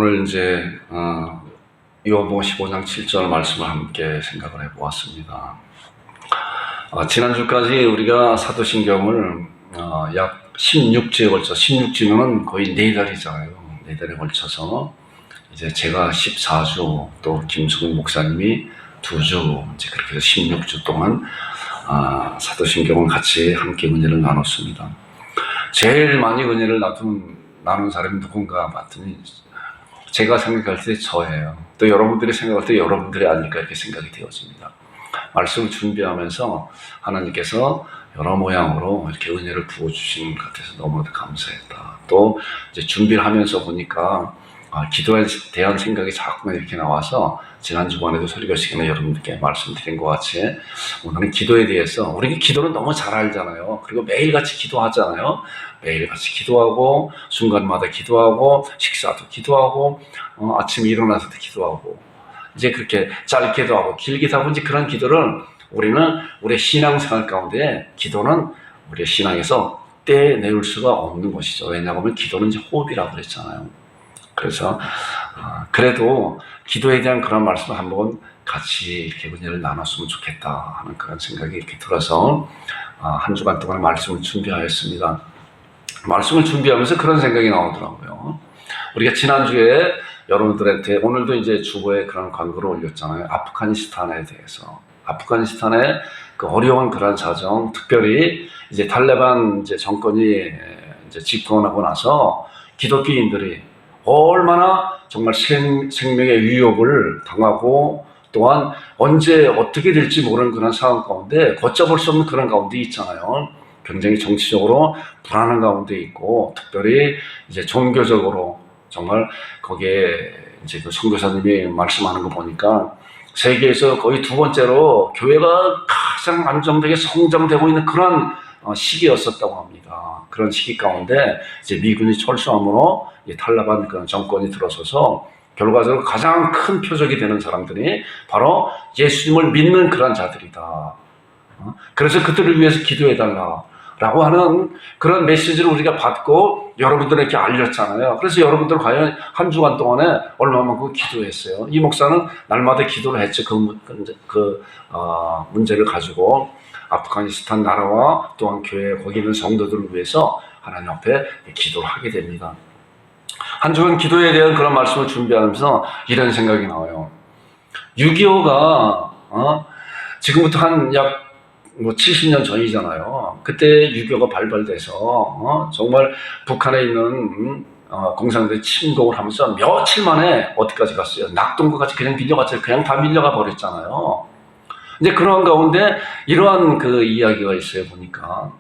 오늘 이제 요한복음 15장 7절 말씀을 함께 생각을 해보았습니다. 지난주까지 우리가 사도신경을 약 16주에 걸쳐, 16주면은 거의 4달이잖아요. 4달에 걸쳐서 이제 제가 14주, 또 김수근 목사님이 2주, 이제 그렇게 해서 16주 동안 사도신경을 같이 함께 은혜를 나눴습니다. 제일 많이 은혜를 나눈 사람이 누군가 봤더니 제가 생각할 때 저예요. 또 여러분들이 생각할 때 여러분들이 아닐까 이렇게 생각이 되어집니다. 말씀을 준비하면서 하나님께서 여러 모양으로 이렇게 은혜를 부어주시는 것 같아서 너무나도 감사했다. 또 이제 준비를 하면서 보니까 기도에 대한 생각이 자꾸만 이렇게 나와서 지난 주간에도 설교 시간에 여러분들께 말씀드린 것 같이 오늘은 기도에 대해서, 우리가 기도는 너무 잘 알잖아요. 그리고 매일같이 기도하잖아요. 매일같이 기도하고 순간마다 기도하고 식사도 기도하고 아침에 일어나서도 기도하고 이제 그렇게 짧게도 하고 길게도 하고 이제 그런 기도를 우리는 우리의 신앙생활 가운데 기도는 우리의 신앙에서 떼내올 수가 없는 것이죠. 왜냐하면 기도는 이제 호흡이라고 그랬잖아요. 그래서 그래도 기도에 대한 그런 말씀을 한번 같이 이렇게 은혜를 나눴으면 좋겠다 하는 그런 생각이 이렇게 들어서 한 주간 동안 말씀을 준비하였습니다. 말씀을 준비하면서 그런 생각이 나오더라고요. 우리가 지난주에 여러분들한테 오늘도 이제 주보에 그런 광고를 올렸잖아요. 아프가니스탄에 대해서. 아프가니스탄의 그 어려운 그런 사정, 특별히 이제 탈레반 이제 정권이 이제 집권하고 나서 기독교인들이 얼마나 정말 생명의 위협을 당하고 또한 언제 어떻게 될지 모르는 그런 상황 가운데 걷잡을 수 없는 그런 가운데 있잖아요. 굉장히 정치적으로 불안한 가운데 있고 특별히 이제 종교적으로 정말 거기에 이제 그 선교사님이 말씀하는 거 보니까 세계에서 거의 2번째로 교회가 가장 안정되게 성장되고 있는 그런 시기였었다고 합니다. 그런 시기 가운데 이제 미군이 철수함으로 탈레반 그런 정권이 들어서서 결과적으로 가장 큰 표적이 되는 사람들이 바로 예수님을 믿는 그런 자들이다. 그래서 그들을 위해서 기도해달라 라고 하는 그런 메시지를 우리가 받고 여러분들에게 알렸잖아요. 그래서 여러분들 과연 한 주간 동안에 얼마만큼 기도했어요. 이 목사는 날마다 기도를 했죠. 그 문제를 가지고 아프가니스탄 나라와 또한 교회 거기 있는 성도들을 위해서 하나님 앞에 기도를 하게 됩니다. 한 주간 기도에 대한 그런 말씀을 준비하면서 이런 생각이 나와요. 6.25가 지금부터 한 약 70년 전이잖아요. 그때 6.25가 발발돼서 정말 북한에 있는 공산들이 침공을 하면서 며칠 만에 어디까지 갔어요? 낙동과 같이 그냥 밀려갔어요. 그냥 다 밀려가 버렸잖아요. 이제 그런 가운데 이러한 그 이야기가 있어요. 보니까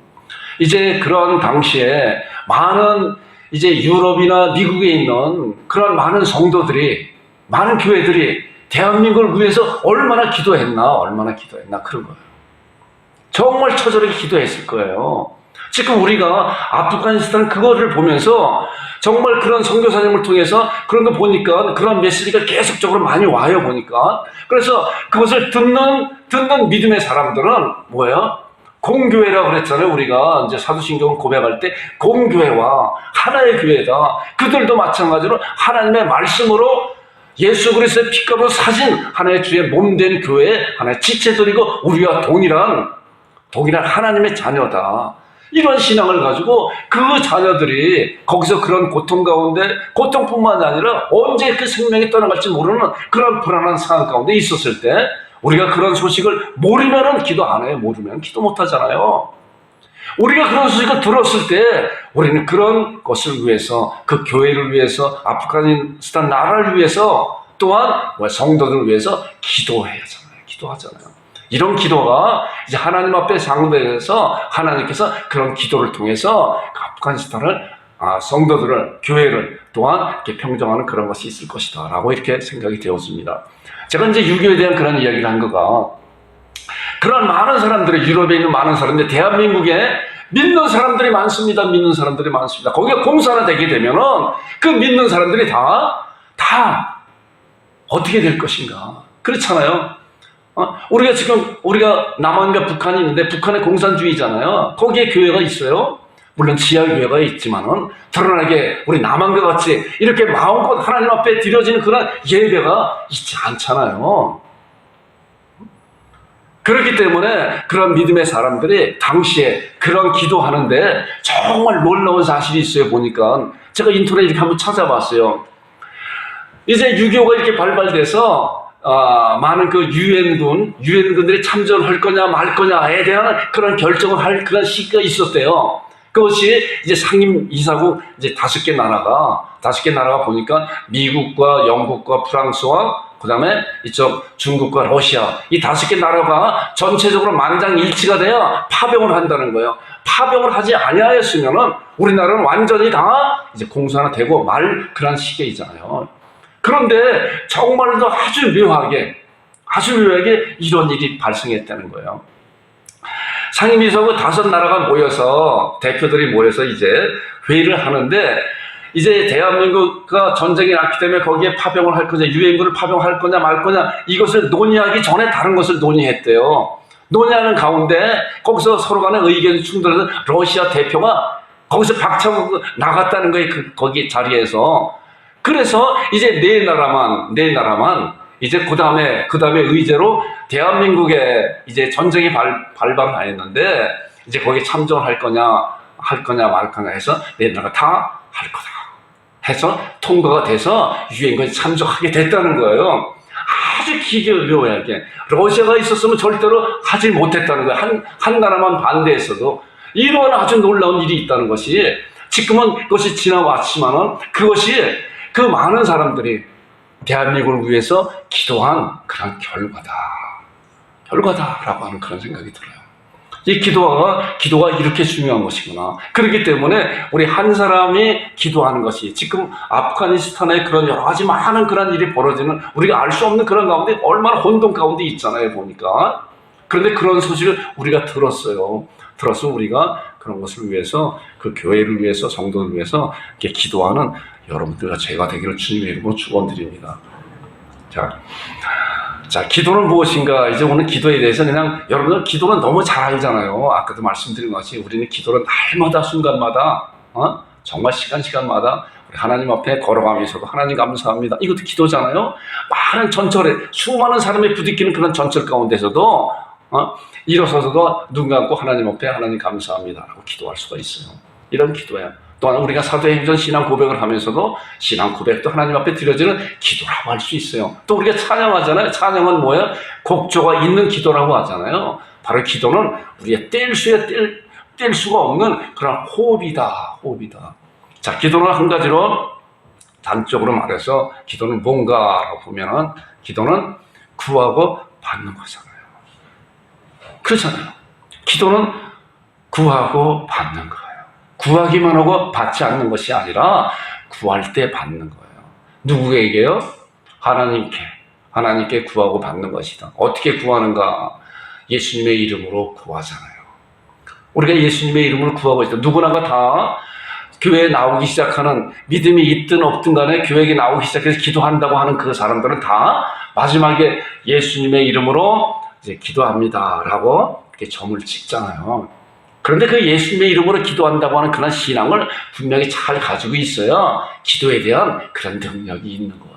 이제 그런 당시에 많은 이제 유럽이나 미국에 있는 그런 많은 성도들이, 많은 교회들이 대한민국을 위해서 얼마나 기도했나 그런 거예요. 정말 처절하게 기도했을 거예요. 지금 우리가 아프가니스탄 그거를 보면서 정말 그런 선교사님을 통해서 그런 거 보니까 그런 메시지가 계속적으로 많이 와요, 보니까. 그래서 그것을 듣는 믿음의 사람들은 뭐예요? 공교회라고 그랬잖아요. 우리가 이제 사도신경 고백할 때 공교회와 하나의 교회다. 그들도 마찬가지로 하나님의 말씀으로 예수 그리스도의 피값으로 사신 하나의 주의 몸된 교회의 하나의 지체들이고 우리와 동일한 하나님의 자녀다. 이런 신앙을 가지고 그 자녀들이 거기서 그런 고통 가운데, 고통뿐만 아니라 언제 그 생명이 떠나갈지 모르는 그런 불안한 상황 가운데 있었을 때 우리가 그런 소식을 모르면 기도 안 해요. 모르면 기도 못 하잖아요. 우리가 그런 소식을 들었을 때 우리는 그런 것을 위해서, 그 교회를 위해서, 아프가니스탄 나라를 위해서, 또한 성도들을 위해서 기도하잖아요. 이런 기도가 이제 하나님 앞에 상대해서 하나님께서 그런 기도를 통해서 아프가니스탄을, 성도들을, 교회를 또한 이렇게 평정하는 그런 것이 있을 것이다 라고 이렇게 생각이 되었습니다. 제가 이제 유교에 대한 그런 이야기를 한 거가, 그런 많은 사람들이, 유럽에 있는 많은 사람들, 대한민국에 믿는 사람들이 많습니다. 거기가 공사가 되게 되면은 그 믿는 사람들이 다 어떻게 될 것인가. 그렇잖아요. 우리가 남한과 북한이 있는데 북한의 공산주의잖아요. 거기에 교회가 있어요. 물론 지하교회가 있지만은 드러나게 우리 남한과 같이 이렇게 마음껏 하나님 앞에 드려지는 그런 예배가 있지 않잖아요. 그렇기 때문에 그런 믿음의 사람들이 당시에 그런 기도하는데 정말 놀라운 사실이 있어요. 보니까 제가 인터넷에 이렇게 한번 찾아봤어요. 이제 6.25가 이렇게 발발돼서 많은 그 유엔군들이 참전할 거냐 말 거냐에 대한 그런 결정을 할 그런 시기가 있었대요. 그것이 이제 상임 이사국 이제 5개 나라가 보니까 미국과 영국과 프랑스와 그다음에 이쪽 중국과 러시아 이 5개 나라가 전체적으로 만장일치가 되어 파병을 한다는 거예요. 파병을 하지 아니하였으면은 우리나라는 완전히 다 이제 공산화되고 말 그런 시기이잖아요. 그런데 정말로 아주 묘하게 이런 일이 발생했다는 거예요. 상임이사국 5나라가 모여서 대표들이 모여서 이제 회의를 하는데 이제 대한민국과 전쟁이 났기 때문에 거기에 파병을 할 거냐, 유엔군을 파병할 거냐 말 거냐 이것을 논의하기 전에 다른 것을 논의했대요. 논의하는 가운데 거기서 서로 간에 의견이 충돌해서 러시아 대표가 거기서 박차고 나갔다는 거예요. 거기 자리에서. 그래서 이제 네 나라만 이제 그 다음에 의제로 대한민국에 이제 전쟁이 발발을 하였는데 이제 거기에 참전할 거냐 말 거냐 해서 네 나라가 다 할 거다 해서 통과가 돼서 유엔군이 참석하게 됐다는 거예요. 아주 기묘하게 러시아가 있었으면 절대로 하지 못했다는 거예요. 한 나라만 반대했어도 이런 아주 놀라운 일이 있다는 것이 지금은 그것이 지나왔지만은 그것이 그 많은 사람들이 대한민국을 위해서 기도한 그런 결과다라고 하는 그런 생각이 들어요. 이 기도가 이렇게 중요한 것이구나. 그렇기 때문에 우리 한 사람이 기도하는 것이 지금 아프가니스탄에 그런 여러 가지 많은 그런 일이 벌어지는 우리가 알 수 없는 그런 가운데 얼마나 혼돈 가운데 있잖아요, 보니까. 그런데 그런 소식을 우리가 들었어요. 들어서 우리가 그런 것을 위해서 그 교회를 위해서 성도를 위해서 이렇게 기도하는 여러분들과 제가 되기를 주님의 이름으로 축원드립니다. 자, 기도는 무엇인가? 이제 오늘 기도에 대해서 그냥 여러분들 기도는 너무 잘 알잖아요. 아까도 말씀드린 것이 우리는 기도를 날마다 순간마다 정말 시간마다 우리 하나님 앞에 걸어가면서도 하나님 감사합니다. 이것도 기도잖아요. 많은 전철에 수많은 사람이 부딪히는 그런 전철 가운데서도 일어서서도 눈 감고 하나님 앞에 하나님 감사합니다 라고 기도할 수가 있어요. 이런 기도예요. 또한 우리가 사도행전 신앙 고백을 하면서도 신앙 고백도 하나님 앞에 드려지는 기도라고 할 수 있어요. 또 우리가 찬양하잖아요. 찬양은 뭐예요? 곡조가 있는 기도라고 하잖아요. 바로 기도는 우리의 뗄 수가 없는 그런 호흡이다. 자, 기도는 한 가지로 단적으로 말해서 기도는 뭔가라고 보면은 기도는 구하고 받는 거잖아요. 그렇잖아요. 기도는 구하고 받는 거예요. 구하기만 하고 받지 않는 것이 아니라 구할 때 받는 거예요. 누구에게요? 하나님께 구하고 받는 것이다. 어떻게 구하는가? 예수님의 이름으로 구하잖아요. 우리가 예수님의 이름으로 구하고 있다. 누구나가 다 교회에 나오기 시작하는 믿음이 있든 없든 간에 교회에 나오기 시작해서 기도한다고 하는 그 사람들은 다 마지막에 예수님의 이름으로 이제 기도합니다라고 이렇게 점을 찍잖아요. 그런데 그 예수님의 이름으로 기도한다고 하는 그런 신앙을 분명히 잘 가지고 있어야 기도에 대한 그런 능력이 있는 거예요.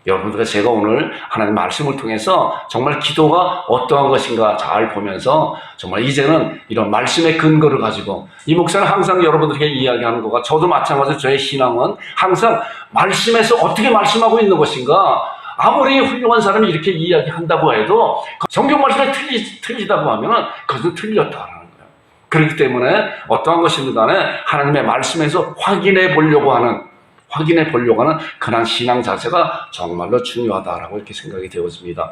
여러분들과 제가 오늘 하나님 말씀을 통해서 정말 기도가 어떠한 것인가 잘 보면서 정말 이제는 이런 말씀의 근거를 가지고 이 목사는 항상 여러분들에게 이야기하는 것과 저도 마찬가지로 저의 신앙은 항상 말씀에서 어떻게 말씀하고 있는 것인가 아무리 훌륭한 사람이 이렇게 이야기한다고 해도 성경 말씀이 틀리다고 하면은 그것은 틀렸다라는 거예요. 그렇기 때문에 어떠한 것이든 간에 하나님의 말씀에서 확인해 보려고 하는 그런 신앙 자체가 정말로 중요하다라고 이렇게 생각이 되어집니다.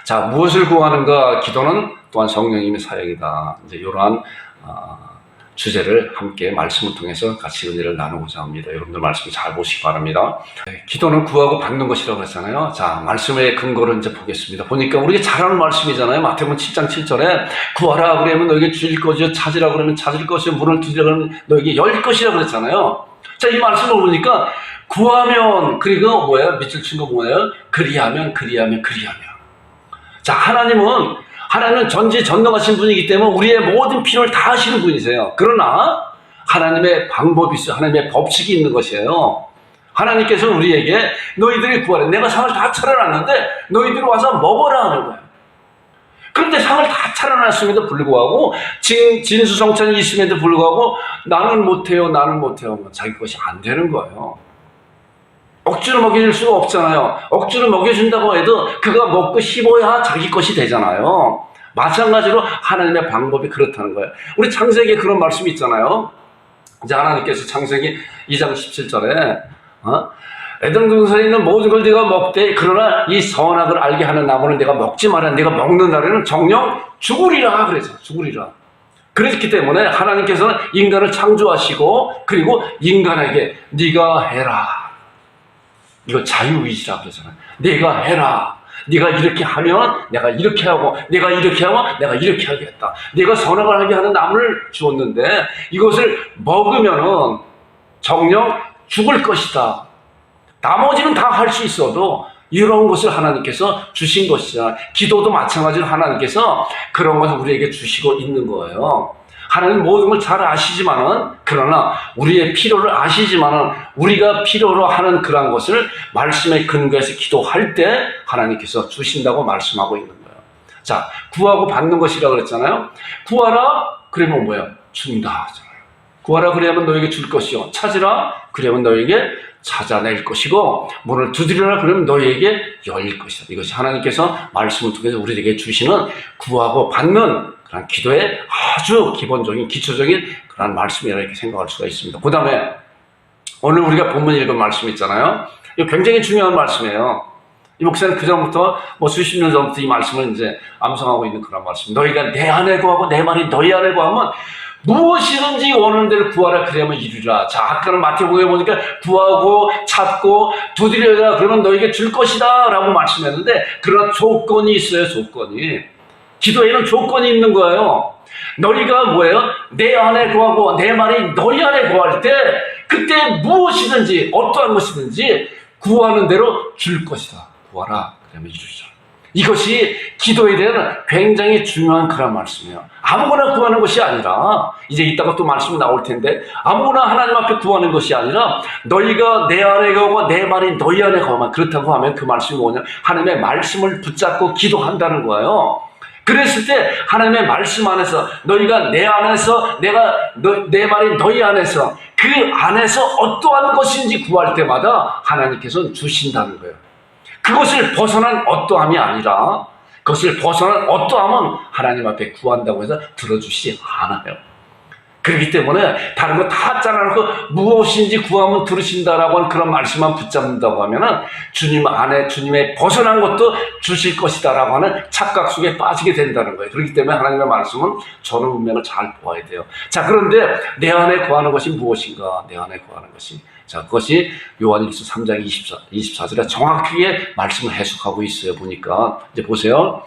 자, 무엇을 구하는가? 기도는 또한 성령님의 사역이다. 이제 이러한 주제를 함께 말씀을 통해서 같이 은혜를 나누고자 합니다. 여러분들 말씀 잘 보시기 바랍니다. 기도는 구하고 받는 것이라고 했잖아요. 자, 말씀의 근거를 이제 보겠습니다. 보니까 우리가 잘 아는 말씀이잖아요. 마태복음 7장 7절에 구하라 그러면 너에게 주실 것이요, 찾으라 그러면 찾을 것이요, 문을 두드리라 그러면 너에게 열 것이라 그랬잖아요. 자, 이 말씀을 보니까 구하면, 그리고 뭐예요? 밑줄 친 거 뭐예요? 그리하면. 자, 하나님은 하나님은 전지전능하신 분이기 때문에 우리의 모든 필요를 다 하시는 분이세요. 그러나 하나님의 방법이 있어요. 하나님의 법칙이 있는 것이에요. 하나님께서 우리에게 너희들이 구하래. 내가 상을 다 차려놨는데 너희들이 와서 먹어라 하는 거예요. 그런데 상을 다 차려놨음에도 불구하고 진수성찬이 있음에도 불구하고 나는 못해요. 자기 것이 안 되는 거예요. 억지로 먹여줄 수가 없잖아요. 억지로 먹여준다고 해도 그가 먹고 씹어야 자기 것이 되잖아요. 마찬가지로 하나님의 방법이 그렇다는 거예요. 우리 창세기에 그런 말씀이 있잖아요. 이제 하나님께서 창세기 2장 17절에 에덴 동산에 있는 모든 걸 네가 먹되 그러나 이 선악을 알게 하는 나무는 네가 먹지 마라. 네가 먹는 날에는 정녕 죽으리라 그래서 죽으리라. 그렇기 때문에 하나님께서는 인간을 창조하시고 그리고 인간에게 네가 해라. 이거 자유의지라 그러잖아요. 네가 해라. 네가 이렇게 하면 내가 이렇게 하고 네가 이렇게 하면 내가 이렇게 하겠다. 네가 선악을 하게 하는 나무를 주었는데 이것을 먹으면은 정녕 죽을 것이다. 나머지는 다 할 수 있어도 이런 것을 하나님께서 주신 것이잖아요. 기도도 마찬가지로 하나님께서 그런 것을 우리에게 주시고 있는 거예요. 하나님 모든 걸 잘 아시지만은 그러나 우리의 필요를 아시지만은 우리가 필요로 하는 그러한 것을 말씀에 근거해서 기도할 때 하나님께서 주신다고 말씀하고 있는 거예요. 자, 구하고 받는 것이라고 그랬잖아요. 구하라 그러면 뭐예요? 준다 하잖아요. 구하라 그러면 너에게 줄 것이요. 찾으라 그러면 너에게 찾아낼 것이고 문을 두드리라 그러면 너에게 열릴 것이다. 이것이 하나님께서 말씀을 통해서 우리에게 주시는 구하고 받는 그런 기도의 아주 기본적인 기초적인 그런 말씀이라 이렇게 생각할 수가 있습니다. 그 다음에 오늘 우리가 본문 읽은 말씀 있잖아요. 이거 굉장히 중요한 말씀이에요. 이 목사는 그 전부터 수십 년 전부터 이 말씀을 이제 암송하고 있는 그런 말씀. 너희가 내 안에 구하고 내 말이 너희 안에 구하면 무엇이든지 원하는 대로 구하라 그러면 이루리라. 자, 아까는 마태복음에 보니까 구하고 찾고 두드려라 그러면 너에게 줄 것이다 라고 말씀했는데 그런 조건이 있어요. 조건이. 기도에는 조건이 있는 거예요. 너희가 뭐예요? 내 안에 구하고 내 말이 너희 안에 구할 때 그때 무엇이든지 어떠한 것이든지 구하는 대로 줄 것이다. 구하라 그러면 이루리라. 이것이 기도에 대한 굉장히 중요한 그런 말씀이에요. 아무거나 구하는 것이 아니라 이제 이따가 또 말씀이 나올 텐데 아무거나 하나님 앞에 구하는 것이 아니라 너희가 내 안에 가고 내 말이 너희 안에 가면 그렇다고 하면 그 말씀이 뭐냐? 하나님의 말씀을 붙잡고 기도한다는 거예요. 그랬을 때 하나님의 말씀 안에서 너희가 내 안에서 내 말이 너희 안에서 그 안에서 어떠한 것인지 구할 때마다 하나님께서는 주신다는 거예요. 그것을 벗어난 어떠함이 아니라 그것을 벗어난 어떠함은 하나님 앞에 구한다고 해서 들어주시지 않아요. 그렇기 때문에 다른 거 다 짜놓고 무엇인지 구하면 들으신다라고 하는 그런 말씀만 붙잡는다고 하면은 주님 안에 주님의 벗어난 것도 주실 것이다라고 하는 착각 속에 빠지게 된다는 거예요. 그렇기 때문에 하나님의 말씀은 전후 문맥을 잘 보아야 돼요. 자, 그런데 내 안에 구하는 것이 무엇인가? 내 안에 구하는 것이. 자, 그것이 요한일서 3장 24절에 정확하게 말씀을 해석하고 있어요. 보니까 이제 보세요.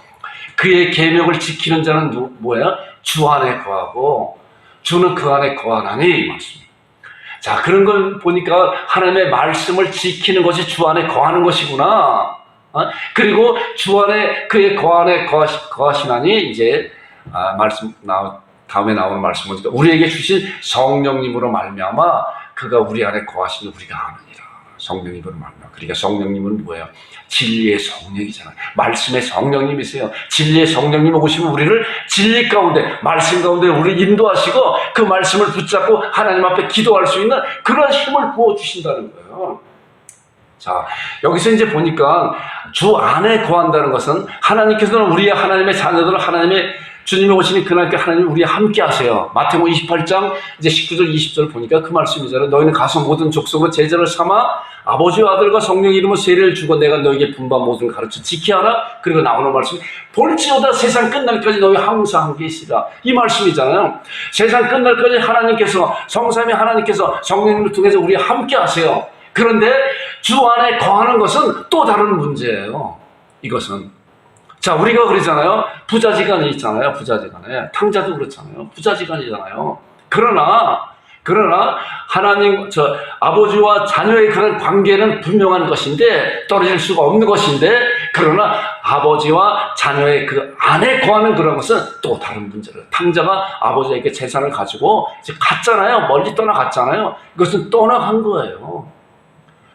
그의 계명을 지키는 자는 뭐야? 주 안에 거하고 주는 그 안에 거하나니 이 말씀. 자, 그런 걸 보니까 하나님의 말씀을 지키는 것이 주 안에 거하는 것이구나. 그리고 주 안에 그의 거안에 거하시나니 이제 말씀 다음에 나오는 말씀 보니까 우리에게 주신 성령님으로 말미암아 그가 우리 안에 거하시는 우리가 아느니라. 성령님으로 말미암아. 그러니까 성령님은 뭐예요? 진리의 성령이잖아요. 말씀의 성령님이세요. 진리의 성령님 오시면 우리를 진리 가운데 말씀 가운데 우리를 인도하시고 그 말씀을 붙잡고 하나님 앞에 기도할 수 있는 그런 힘을 부어주신다는 거예요. 자, 여기서 이제 보니까 주 안에 거한다는 것은 하나님께서는 우리의 하나님의 자녀들을 하나님의 주님이 오시는 그날께 하나님이 우리와 함께 하세요. 마태복음 28장 이제 19절 20절 보니까 그 말씀이잖아요. 너희는 가서 모든 족속을 제자를 삼아 아버지와 아들과 성령 이름으로 세례를 주고 내가 너에게 분반 모든 가르쳐 지키 하라. 그리고 나오는 말씀이 볼지어다 세상 끝날까지 너희 항상 함께 있으라. 이 말씀이잖아요. 세상 끝날까지 하나님께서 성삼위 하나님께서 성령님을 통해서 우리와 함께 하세요. 그런데 주 안에 거하는 것은 또 다른 문제예요. 이것은 자, 우리가 그러잖아요. 부자지간이 있잖아요. 부자지간에. 탕자도 그렇잖아요. 부자지간이잖아요. 그러나 하나님, 아버지와 자녀의 그런 관계는 분명한 것인데, 떨어질 수가 없는 것인데, 그러나 아버지와 자녀의 그 안에 거하는 그런 것은 또 다른 문제예요. 탕자가 아버지에게 재산을 가지고 이제 갔잖아요. 멀리 떠나갔잖아요. 이것은 떠나간 거예요.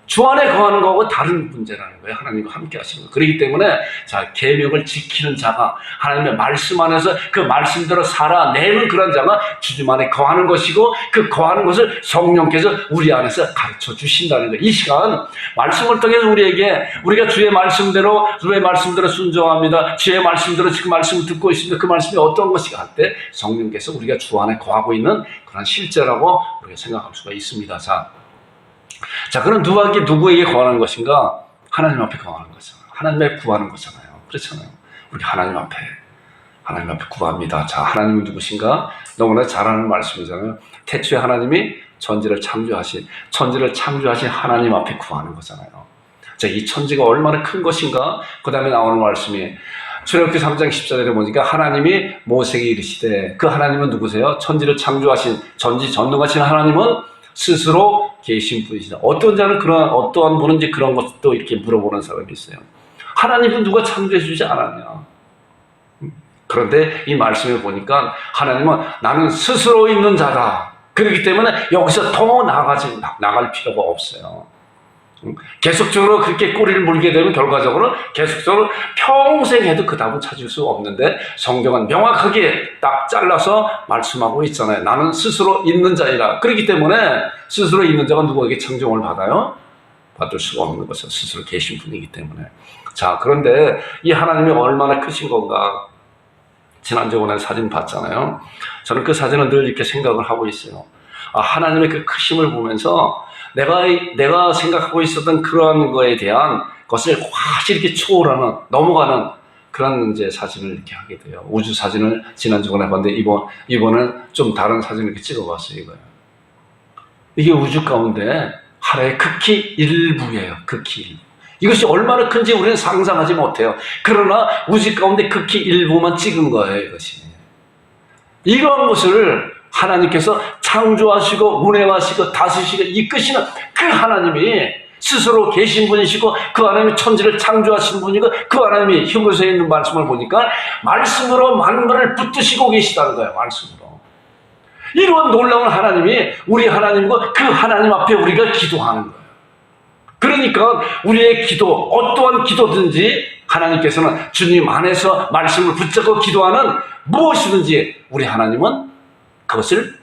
주 안에 거하는 거하고 다른 문제라는 거예요. 하나님과 함께 하시는 거예요. 그렇기 때문에 자, 계명을 지키는 자가 하나님의 말씀 안에서 그 말씀대로 살아내는 그런 자가 주님 안에 거하는 것이고, 그 거하는 것을 성령께서 우리 안에서 가르쳐 주신다는 거예요. 이 시간 말씀을 통해서 우리에게, 우리가 주의 말씀대로 순종합니다, 주의 말씀대로 지금 말씀을 듣고 있습니다, 그 말씀이 어떤 것이 할 때 성령께서 우리가 주 안에 거하고 있는 그런 실제라고 우리가 생각할 수가 있습니다. 자, 그럼 누구에게 거하는 것인가? 하나님 앞에 거하는 거잖아요. 하나님 앞에 구하는 거잖아요. 그렇잖아요. 우리 하나님 앞에 구합니다. 자, 하나님은 누구신가? 너무나 잘 아는 말씀이잖아요. 태초에 하나님이 천지를 창조하신 하나님 앞에 구하는 거잖아요. 자, 이 천지가 얼마나 큰 것인가? 그 다음에 나오는 말씀이 출애굽기 3장 14절에 보니까 하나님이 모세에게 이르시되, 그 하나님은 누구세요? 천지를 창조하신 전지전능하신 하나님은 스스로 계신 분이시다. 어떤 자는 어떠한 분인지 그런 것도 이렇게 물어보는 사람이 있어요. 하나님은 누가 창조해 주지 않았냐? 그런데 이 말씀을 보니까 하나님은 나는 스스로 있는 자다. 그렇기 때문에 여기서 더 나갈 필요가 없어요. 계속적으로 그렇게 꼬리를 물게 되면 결과적으로 계속적으로 평생 해도 그 답은 찾을 수 없는데, 성경은 명확하게 딱 잘라서 말씀하고 있잖아요. 나는 스스로 있는 자이라. 그렇기 때문에 스스로 있는 자가 누구에게 청정을 받아요? 받을 수가 없는 것은 스스로 계신 분이기 때문에. 자, 그런데 이 하나님이 얼마나 크신 건가? 지난주에 사진 봤잖아요. 저는 그 사진을 늘 이렇게 생각을 하고 있어요. 하나님의 그 크심을 보면서 내가 생각하고 있었던 그러한 거에 대한 것을 확실히 이렇게 초월하는, 넘어가는 그런 이제 사진을 이렇게 하게 돼요. 우주 사진을 지난주에 해봤는데 이번은 좀 다른 사진을 이렇게 찍어봤어요. 이게 우주 가운데 하나의 극히 일부예요. 극히 일부. 이것이 얼마나 큰지 우리는 상상하지 못해요. 그러나 우주 가운데 극히 일부만 찍은 거예요. 이것이. 이러한 것을 하나님께서 창조하시고 운행하시고 다스리시고 이끄시는 그 하나님이 스스로 계신 분이시고, 그 하나님이 천지를 창조하신 분이고, 그 하나님이 히브리서에 있는 말씀을 보니까 말씀으로 만물을 붙드시고 계시다는 거예요. 말씀으로. 이러한 놀라운 하나님이 우리 하나님과 그 하나님 앞에 우리가 기도하는 거예요. 그러니까 우리의 기도, 어떠한 기도든지 하나님께서는 주님 안에서 말씀을 붙잡고 기도하는 무엇이든지 우리 하나님은 그것을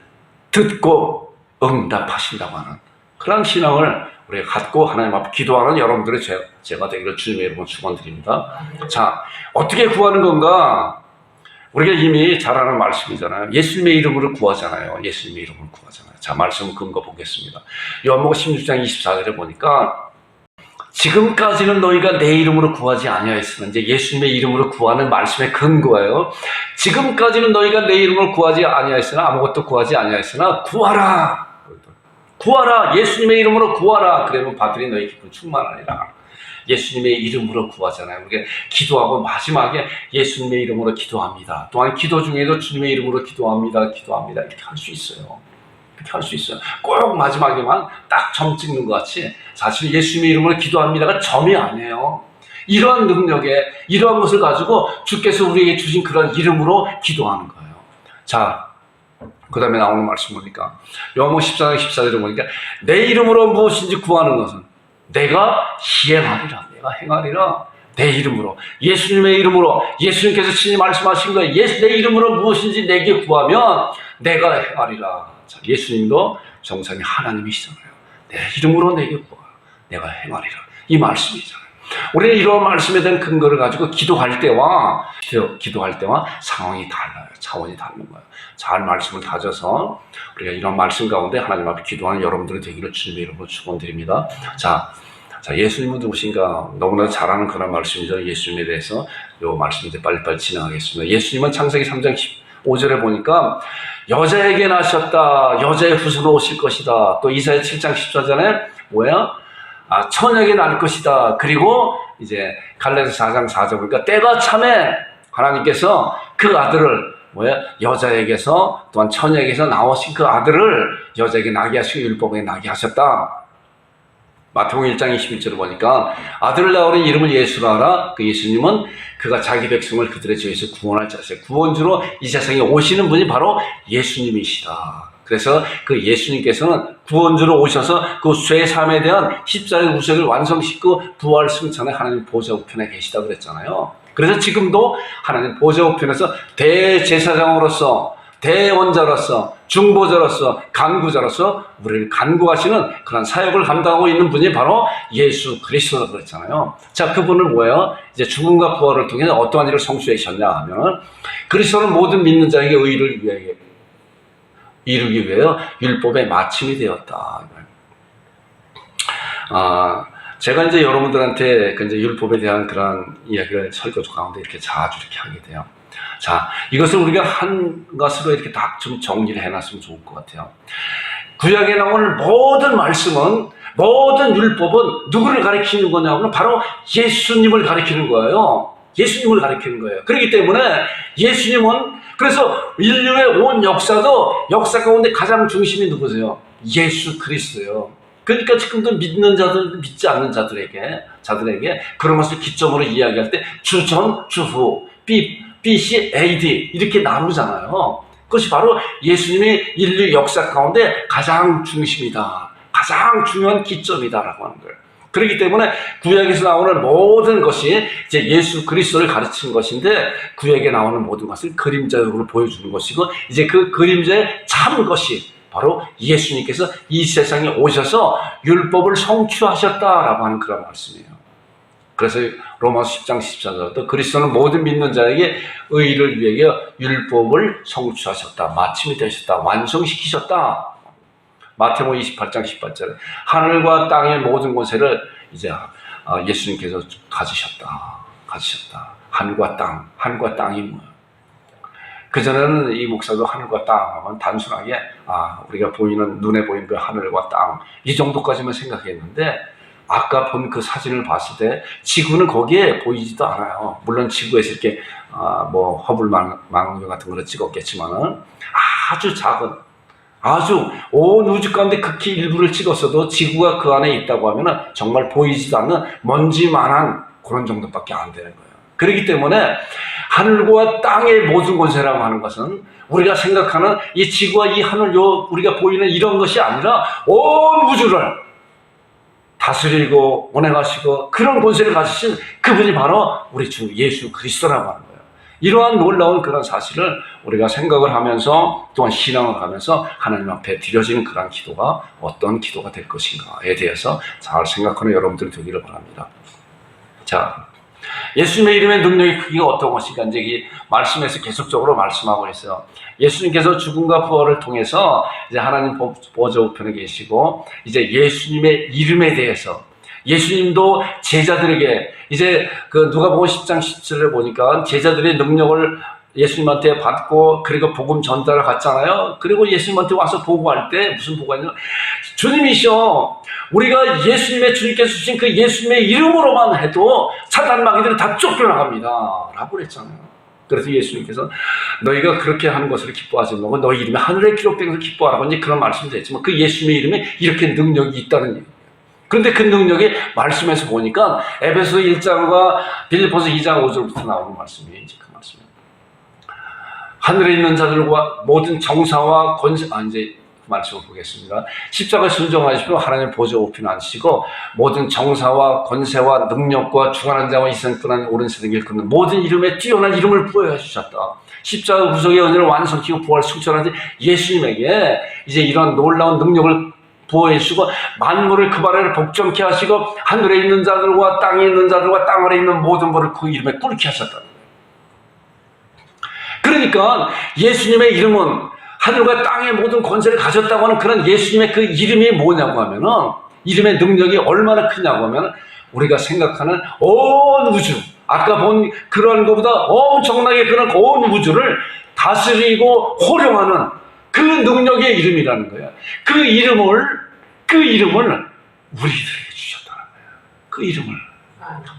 듣고 응답하신다고 하는 그런 신앙을 우리가 갖고 하나님 앞에 기도하는 여러분들의 제가 되기를 주님의 이름으로 축원드립니다. 자, 어떻게 구하는 건가? 우리가 이미 잘 아는 말씀이잖아요. 예수님의 이름으로 구하잖아요. 예수님의 이름으로 구하잖아요. 자, 말씀 근거 보겠습니다. 요한복음 16장 24절에 보니까 지금까지는 너희가 내 이름으로 구하지 아니하였으나, 이제 예수님의 이름으로 구하는 말씀의 근거예요. 지금까지는 너희가 내 이름으로 구하지 아니하였으나, 아무것도 구하지 아니하였으나 구하라. 예수님의 이름으로 구하라. 그러면 받으리 너희 기쁨 충만하리라. 예수님의 이름으로 구하잖아요. 우리가 기도하고 마지막에 예수님의 이름으로 기도합니다. 또한 기도 중에도 주님의 이름으로 기도합니다. 이렇게 할 수 있어요. 꼭 마지막에만 딱 점 찍는 것 같이, 사실 예수님의 이름으로 기도합니다가 점이 아니에요. 이러한 능력에, 이러한 것을 가지고 주께서 우리에게 주신 그런 이름으로 기도하는 거예요. 자, 그 다음에 나오는 말씀 보니까 요한복음 14장 14절에 보니까 내 이름으로 무엇인지 구하는 것은 내가 행하리라. 내 이름으로, 예수님의 이름으로, 예수님께서 친히 말씀하신 거예요. 내 이름으로 무엇인지 내게 구하면 내가 행하리라. 자, 예수님도 정상이 하나님이시잖아요. 내 이름으로 내게 구하라. 내가 행하리라. 이 말씀이잖아요. 우리는 이런 말씀에 대한 근거를 가지고 기도할 때와 상황이 달라요. 차원이 다른 거예요. 잘 말씀을 다져서 우리가 이런 말씀 가운데 하나님 앞에 기도하는 여러분들이 되기를 주님의 이름으로 축원드립니다. 자, 예수님은 누구신가? 너무나 잘 아는 그런 말씀이죠. 예수님에 대해서 이 말씀 이제 빨리빨리 진행하겠습니다. 예수님은 창세기 3장 15절에 보니까 여자에게 나셨다. 여자의 후손으로 오실 것이다. 또 이사야 7장 14절에 처녀에게 날 것이다. 그리고 이제 갈라디아서 4장 4절 보니까 때가 참에 하나님께서 그 아들을 여자에게서 또한 처녀에게서 나오신 그 아들을 여자에게 나게 하시고 율법에 나게 하셨다. 마태복음 1장 21절을 보니까 아들을 낳으니 이름을 예수라 하라. 그 예수님은 그가 자기 백성을 그들의 죄에서 구원할 자세, 구원주로 이 세상에 오시는 분이 바로 예수님이시다. 그래서 그 예수님께서는 구원주로 오셔서 그 죄 사함에 대한 십자가의 우석을 완성시키고 부활 승천에 하나님 보좌 우편에 계시다 그랬잖아요. 그래서 지금도 하나님 보좌 우편에서 대제사장으로서, 대원자로서, 중보자로서, 간구자로서 우리를 간구하시는 그런 사역을 감당하고 있는 분이 바로 예수 그리스도라고 그랬잖아요. 자, 그분은 뭐예요? 이제 죽음과 부활을 통해 어떠한 일을 성취하셨냐 하면, 그리스도는 모든 믿는 자에게 의를 위하여 이루기 위하여 율법의 마침이 되었다. 제가 이제 여러분들한테 이제 율법에 대한 그런 이야기를 설교 가운데 이렇게 자주 이렇게 하게 돼요. 자, 이것을 우리가 한 것으로 이렇게 딱 좀 정리를 해놨으면 좋을 것 같아요. 구약에 나오는 모든 말씀은, 모든 율법은 누구를 가리키는 거냐면 바로 예수님을 가리키는 거예요. 예수님을 가리키는 거예요. 그렇기 때문에 예수님은, 그래서 인류의 온 역사도, 역사 가운데 가장 중심이 누구세요? 예수 그리스도예요. 그러니까 지금도 믿는 자들, 믿지 않는 자들에게 그런 것을 기점으로 이야기할 때 주전, 주후, BC, AD 이렇게 나누잖아요. 그것이 바로 예수님의 인류 역사 가운데 가장 중심이다, 가장 중요한 기점이다라고 하는 거예요. 그렇기 때문에 구약에서 나오는 모든 것이 이제 예수 그리스도를 가르치는 것인데, 구약에 나오는 모든 것을 그림자적으로 보여주는 것이고, 이제 그 그림자의 참 것이 바로 예수님께서 이 세상에 오셔서 율법을 성취하셨다라고 하는 그런 말씀이에요. 그래서 로마서 10장 14절도 그리스도는 모든 믿는 자에게 의를 위하여 율법을 성취하셨다, 마침이 되셨다, 완성시키셨다. 마태복음 28장 18절에 하늘과 땅의 모든 권세를 이제 예수님께서 가지셨다. 하늘과 땅이 뭐예요? 그전에는 이 목사도 하늘과 땅 하면 단순하게 우리가 보이는, 눈에 보이는 그 하늘과 땅 이 정도까지만 생각했는데, 아까 본 그 사진을 봤을 때 지구는 거기에 보이지도 않아요. 물론 지구에서 이렇게 뭐 허블 망원경 같은 걸 찍었겠지만은 아주 작은, 아주 온 우주 가운데 극히 일부를 찍었어도 지구가 그 안에 있다고 하면은 정말 보이지도 않는 먼지만한 그런 정도밖에 안 되는 거예요. 그렇기 때문에 하늘과 땅의 모든 권세라고 하는 것은 우리가 생각하는 이 지구와 이 하늘, 우리가 보이는 이런 것이 아니라 온 우주를 다스리고 운행하시고 그런 권세를 가지신 그분이 바로 우리 주 예수 그리스도라고 하는 거예요. 이러한 놀라운 그런 사실을 우리가 생각을 하면서, 또한 신앙을 하면서 하나님 앞에 드려지는 그런 기도가 어떤 기도가 될 것인가에 대해서 잘 생각하는 여러분들이 되기를 바랍니다. 자, 예수님의 이름의 능력의 크기가 어떤 것인가 이제 이 말씀에서 계속적으로 말씀하고 있어요. 예수님께서 죽음과 부활을 통해서 이제 하나님 보좌 우편에 계시고, 이제 예수님의 이름에 대해서, 예수님도 제자들에게 이제 그 누가복음 10장 17절을 보니까 제자들의 능력을 예수님한테 받고, 그리고 복음 전달을 갔잖아요. 그리고 예수님한테 와서 보고할 때 무슨 보고하냐? 주님이시여, 우리가 주님께서 주신 그 예수님의 이름으로만 해도 사단 마귀들은 다 쫓겨나갑니다 라고 그랬잖아요. 그래서 예수님께서 너희가 그렇게 하는 것을 기뻐하지 말고 너희 이름이 하늘에 기록된 것을 기뻐하라고 이제 그런 말씀도 했지만, 그 예수님의 이름에 이렇게 능력이 있다는 얘기예요. 그런데 그 능력이 말씀에서 보니까 에베소 1장과 빌립보서 2장 5절부터 나오는 말씀이에요. 이제 그 말씀이에요. 하늘에 있는 자들과 모든 정사와 권세, 이제 말씀을 보겠습니다. 십자가에 순종하시고 하나님 보좌 우편에 앉으시고 모든 정사와 권세와 능력과 주관한 자와 이생 떠난 오른세대 길 걷는 모든 이름에 뛰어난 이름을 부여해 주셨다. 십자가 구속의 은혜를 완성시키고 부활 승천하신 예수님에게 이제 이런 놀라운 능력을 부어해 주시고 만물을 그 발을 복종케 하시고 하늘에 있는 자들과 땅에 있는 자들과 땅 아래 있는 모든 것을 그 이름에 꿇게 하셨다. 그러니까 예수님의 이름은 하늘과 땅의 모든 권세를 가졌다고 하는 그런 예수님의 그 이름이 뭐냐고 하면은, 이름의 능력이 얼마나 크냐고 하면, 우리가 생각하는 온 우주, 아까 본 그런 것보다 엄청나게 그런 온 우주를 다스리고 호령하는 그 능력의 이름이라는 거예요. 그 이름을 우리들에게 주셨다는 거예요. 그 이름을.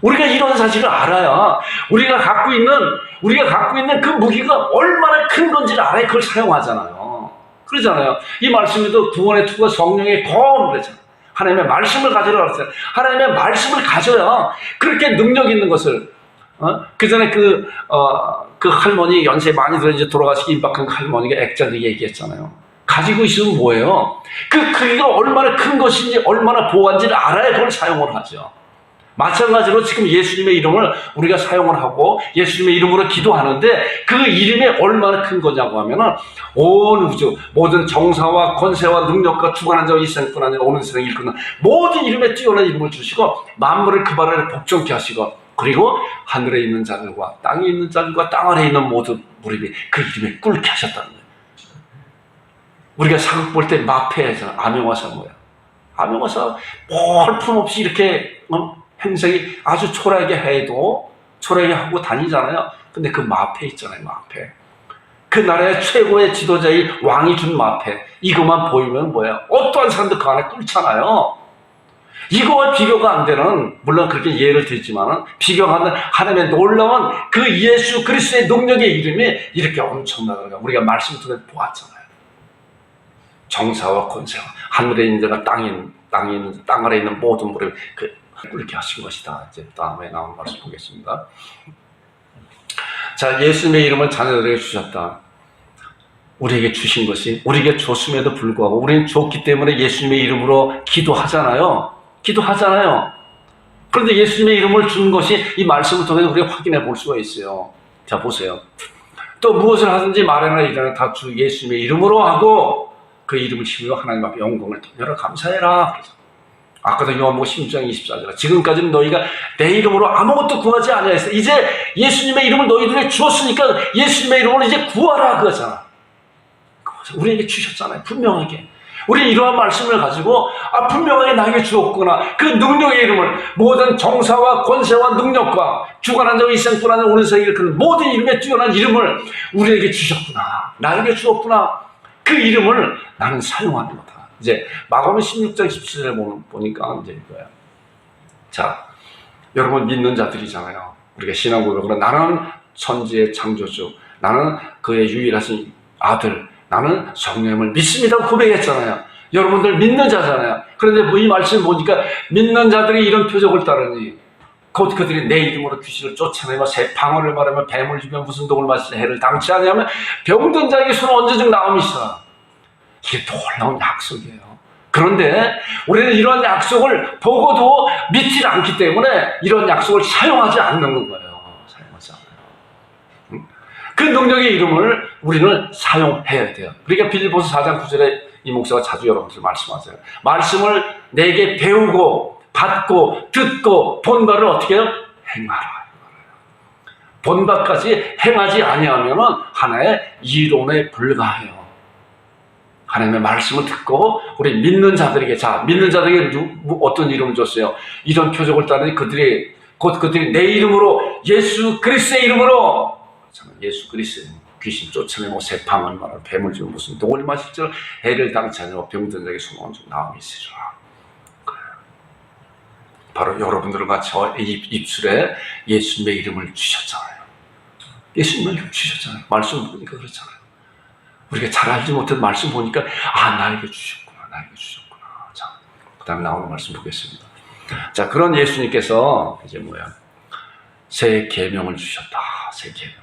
우리가 이런 사실을 알아야 우리가 갖고 있는 그 무기가 얼마나 큰 건지를 알아야 그걸 사용하잖아요. 그러잖아요. 이 말씀에도 구원의 투구가 성령의 검 그랬잖아요. 하나님의 말씀을 가지라 그랬어요. 하나님의 말씀을 가져야 그렇게 능력 있는 것을, 그 전에 그 할머니 연세 많이 들어 이제 돌아가시기 임박한 그 할머니가 액자를 얘기했잖아요. 가지고 있으면 뭐예요? 그 크기가 얼마나 큰 것인지 얼마나 보호한지를 알아야 그걸 사용을 하죠. 마찬가지로 지금 예수님의 이름을 우리가 사용을 하고 예수님의 이름으로 기도하는데 그 이름이 얼마나 큰 거냐고 하면은 온 우주 모든 정사와 권세와 능력과 주관한 자와 이 세상뿐 아니라 오는 세상을 일컫는 모든 이름에 뛰어난 이름을 주시고 만물을 그 발 아래 복종케 하시고 그리고 하늘에 있는 자들과 땅에 있는 자들과 땅 아래에 있는 모든 무릎이 그 이름에 꿇게 하셨다는 거예요. 우리가 사극 볼 때 마패잖아. 암행어사 뭐야? 암행어사 볼품없이 이렇게 행색이 아주 초라하게 해도 초라하게 하고 다니잖아요. 근데 그 마패 있잖아요. 마패. 그 나라의 최고의 지도자의 왕이 준 마패. 이것만 보이면 뭐야? 어떠한 사람도 그 안에 꿇잖아요. 이거와 비교가 안 되는, 물론 그렇게 예를 들지만 비교가 안 되는 하나님의 놀라운 그 예수 그리스도의 능력의 이름이 이렇게 엄청나다는 거 우리가 말씀 통해 보았잖아요. 정사와 권세와 하늘에 있는 자가 땅 아래 있는 모든 무릎 꿇게 하신 것이다. 이제 다음에 나온 말씀 보겠습니다. 자, 예수님의 이름을 자녀들에게 주셨다. 우리에게 주신 것이 우리에게 줬음에도 불구하고 우리는 줬기 때문에 예수님의 이름으로 기도하잖아요. 그런데 예수님의 이름을 준 것이 이 말씀을 통해서 우리가 확인해 볼 수가 있어요. 자, 보세요. 또 무엇을 하든지 말하나 이르나 다 주 예수님의 이름으로 하고 그 이름을 힘으로 하나님 앞에 영광을 돌려라 감사해라. 아까도 요한복음 16장 24절 지금까지는 너희가 내 이름으로 아무것도 구하지 아니하였어. 이제 예수님의 이름을 너희들에게 주었으니까 예수님의 이름으로 이제 구하라 그거잖아. 우리에게 주셨잖아요. 분명하게. 우리 이러한 말씀을 가지고 분명하게 나에게 주었구나. 그 능력의 이름을 모든 정사와 권세와 능력과 주관한 자와 이 세상뿐 아니라 오는 세상에 그 모든 이름에 뛰어난 이름을 우리에게 주셨구나. 나에게 주었구나. 그 이름을 나는 사용하는 거다. 이제 마가복음 16장 17절에 보니까 이제 이거야. 자, 여러분 믿는 자들이잖아요. 우리가 신앙 고백으로 나는 천지의 창조주, 나는 그의 유일하신 아들, 나는 성령을 믿습니다고 고백했잖아요. 여러분들 믿는 자잖아요. 그런데 뭐 이 말씀을 보니까 믿는 자들이 이런 표적을 따르니 곧 그들이 내 이름으로 귀신을 쫓아내며 새 방언을 말하며 뱀을 죽여 무슨 독을 마시며 해를 당치 아니하면 병든 자에게 손을 얹어준 나음이시라. 이게 놀라운 약속이에요. 그런데 우리는 이런 약속을 보고도 믿지 않기 때문에 이런 약속을 사용하지 않는 거예요. 사용하지 않아요. 그 능력의 이름을 우리는 사용해야 돼요. 그러니까 빌립보서 4장 9절에 이 목사가 자주 여러분들 말씀하세요. 말씀을 내게 배우고 받고 듣고 본 바를 어떻게 해요? 행하라. 본 바까지 행하지 아니하면 하나의 이론에 불과해요. 하나님의 말씀을 듣고 우리 믿는 자들에게, 자, 믿는 자들에게 어떤 이름을 줬어요? 이런 표적을 따르니 그들이 내 이름으로 예수 그리스도의 이름으로, 예수 그리스도의 귀신 쫓아내고 새 방언 말하고 뱀을 주고 무슨 독을 마실 줄 해를 당치 않으며 병든 자에게 손 얹은 나음이 있으리라. 바로 여러분들과 같이 입술에 예수님의 이름을 주셨잖아요. 예수님의 이름을 주셨잖아요. 말씀 보니까 그렇잖아요. 우리가 잘 알지 못한 말씀 보니까 나에게 주셨구나. 자, 그 다음에 나오는 말씀 보겠습니다. 자, 그런 예수님께서 이제 새 계명을 주셨다. 새 계명.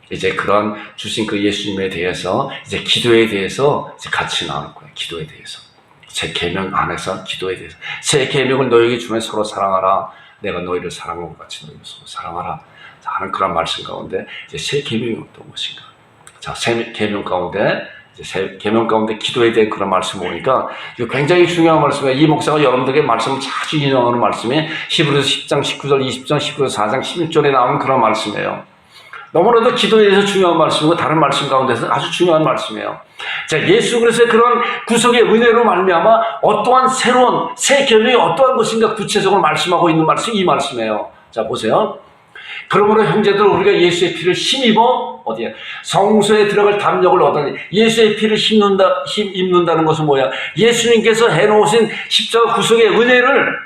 이제 그런 주신 그 예수님에 대해서 이제 기도에 대해서 이제 같이 나올 거예요. 기도에 대해서. 새 계명 안에서 기도에 대해서. 새 계명을 너희에게 주면 서로 사랑하라. 내가 너희를 사랑한 것 같이 너희를 서로 사랑하라. 자, 하는 그런 말씀 가운데 이제 새 계명이 어떤 것인가? 자, 새 계명 가운데, 새 계명 가운데 기도에 대한 그런 말씀을 보니까, 이거 굉장히 중요한 말씀이에요. 이 목사가 여러분들에게 말씀을 자주 인용하는 말씀이 히브리서 10장 19절, 20장, 히브리서 4장 16절에 나오는 그런 말씀이에요. 너무나도 기도에 대해서 중요한 말씀이고, 다른 말씀 가운데서 아주 중요한 말씀이에요. 자, 예수 그리스도의 그런 구속의 은혜로 말미암아 어떠한 새로운, 새 계명이 어떠한 것인가 구체적으로 말씀하고 있는 말씀이 이 말씀이에요. 자, 보세요. 그러므로 형제들 우리가 예수의 피를 힘입어 어디에 성소에 들어갈 담력을 얻으니, 예수의 피를 입는다는 것은 뭐야? 예수님께서 해놓으신 십자가 구속의 은혜를,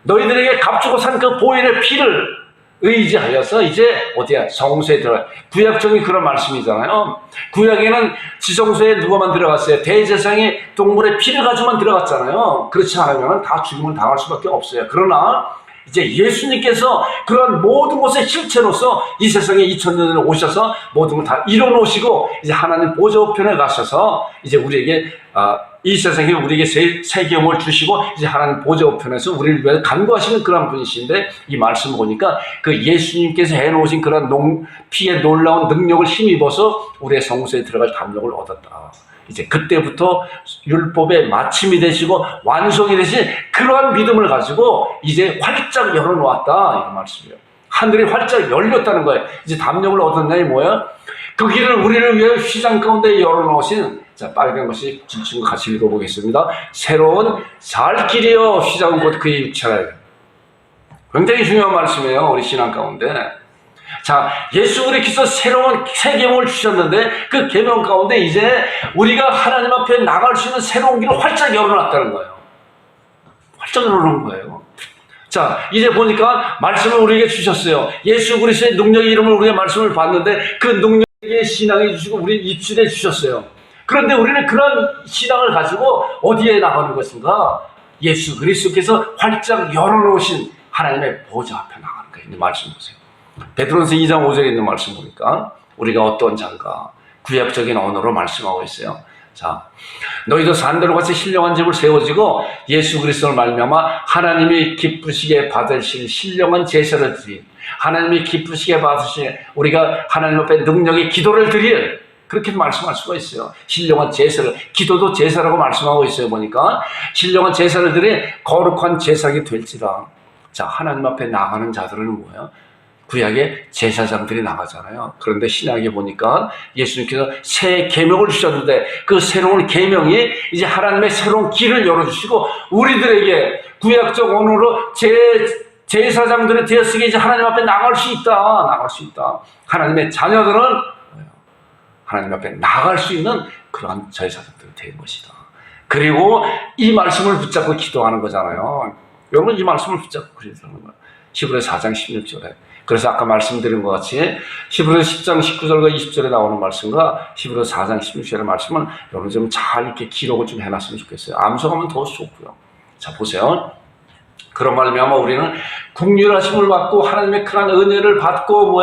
너희들에게 값주고 산 그 보혈의 피를 의지하여서 이제 어디야? 성소에 들어가. 구약적인 그런 말씀이잖아요. 구약에는 지성소에 누가만 들어갔어요? 대제사장이 동물의 피를 가지고만 들어갔잖아요. 그렇지 않으면 다 죽음을 당할 수밖에 없어요. 그러나 이제 예수님께서 그런 모든 것의 실체로서 이 세상에 2000년 전에 오셔서 모든 걸 다 이뤄놓으시고 이제 하나님 보좌 우편에 가셔서 이제 우리에게 이 세상에 우리에게 새 계명을 주시고 이제 하나님 보좌 우편에서 우리를 위해 간구하시는 그런 분이신데, 이 말씀 보니까 그 예수님께서 해놓으신 그런 피의 놀라운 능력을 힘입어서 우리의 성소에 들어갈 담력을 얻었다. 이제 그때부터 율법의 마침이 되시고 완성이 되신 그러한 믿음을 가지고 이제 활짝 열어놓았다, 이런 말씀이에요. 하늘이 활짝 열렸다는 거예요. 이제 담력을 얻었나요? 뭐야? 그 길을 우리를 위해 휘장 가운데 열어놓으신, 자, 빨간 것이 질친 것 같이 읽어보겠습니다. 새로운 살 길이여 휘장은 곧 그의 육체라. 굉장히 중요한 말씀이에요, 우리 신앙 가운데. 자, 예수 그리스도께서 새로운 새 계명을 주셨는데 그 계명 가운데 이제 우리가 하나님 앞에 나갈 수 있는 새로운 길을 활짝 열어놨다는 거예요. 활짝 열어놓은 거예요. 자, 이제 보니까 말씀을 우리에게 주셨어요. 예수 그리스도의 능력의 이름을 우리가 말씀을 봤는데 그 능력의 신앙해 주시고 우리 입술해 주셨어요. 그런데 우리는 그런 신앙을 가지고 어디에 나가는 것인가? 예수 그리스도께서 활짝 열어놓으신 하나님의 보좌 앞에 나가는 거예요. 이 말씀 보세요. 베드로전서 2장 5절에 있는 말씀 보니까 우리가 어떤 자인가 구약적인 언어로 말씀하고 있어요. 자, 너희도 산들과 같이 신령한 집을 세워지고 예수 그리스도를 말미암아 하나님이 기쁘시게 받으실 신령한 제사를 드린, 하나님이 기쁘시게 받으실 우리가 하나님 앞에 능력의 기도를 드릴, 그렇게 말씀할 수가 있어요. 신령한 제사를, 기도도 제사라고 말씀하고 있어요. 보니까 신령한 제사를 드린 거룩한 제사가 될지라. 자, 하나님 앞에 나가는 자들은 뭐예요? 구약에 제사장들이 나가잖아요. 그런데 신약에 보니까 예수님께서 새 계명을 주셨는데 그 새로운 계명이 이제 하나님의 새로운 길을 열어주시고 우리들에게 구약적 언어로 제사장들이 되었으니 이제 하나님 앞에 나갈 수 있다. 하나님의 자녀들은 하나님 앞에 나갈 수 있는 그러한 제사장들이 된 것이다. 그리고 이 말씀을 붙잡고 기도하는 거잖아요. 여러분, 이 말씀을 붙잡고 기도하는 거예요. 히브리서 4장 16절에. 그래서 아까 말씀드린 것 같이 히브리서 10장 19절과 20절에 나오는 말씀과 히브리서 4장 16절의 말씀은 여러분 좀 잘 이렇게 기록을 좀 해놨으면 좋겠어요. 암송하면 더 좋고요. 자, 보세요. 그런 말미암아 우리는 긍휼하심을 받고 하나님의 큰한 은혜를 받고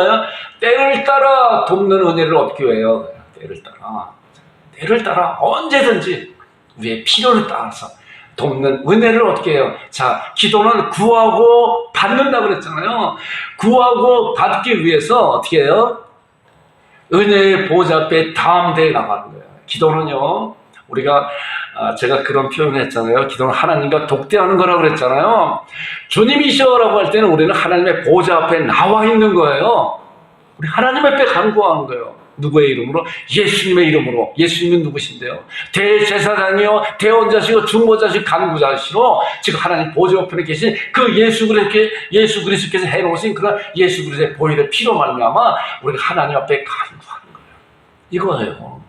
때를 따라 돕는 은혜를 얻기 위해요. 때를 따라 언제든지 우리의 필요를 따라서 돕는 은혜를 얻게 해요. 자, 기도는 구하고 받는다 그랬잖아요. 구하고 받기 위해서 어떻게 해요? 은혜의 보좌 앞에 담대히 나가는 거예요. 기도는요, 우리가 제가 그런 표현을 했잖아요. 기도는 하나님과 독대하는 거라고 그랬잖아요. 주님이시여라고 할 때는 우리는 하나님의 보좌 앞에 나와 있는 거예요. 우리 하나님 앞에 간구하는 거예요. 누구의 이름으로? 예수님의 이름으로. 예수님은 누구신데요? 대제사장이요, 대원자시고 중보자시고 간구자시로 지금 하나님 보좌 우편에 계신 그 예수 그리스도께서 해놓으신 그런 예수 그리스도의 보혈의 피로 말미암아 우리가 하나님 앞에 간구하는 거예요. 이거예요.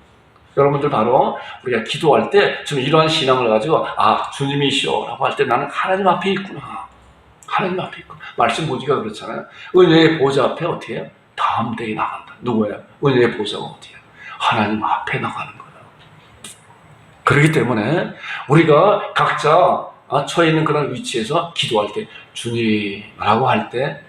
여러분들 바로 우리가 기도할 때 지금 이러한 신앙을 가지고 주님이시여라고 할 때 나는 하나님 앞에 있구나. 하나님 앞에 있구나. 말씀 보기가 그렇잖아요. 은혜의 보좌 앞에 어떻게 해요? 담대히 나간다. 누구예요? 은혜의 보좌가 어디예요? 하나님 앞에 나가는 거예요. 그렇기 때문에 우리가 각자 처해 있는 그런 위치에서 기도할 때 주님이라고 할 때,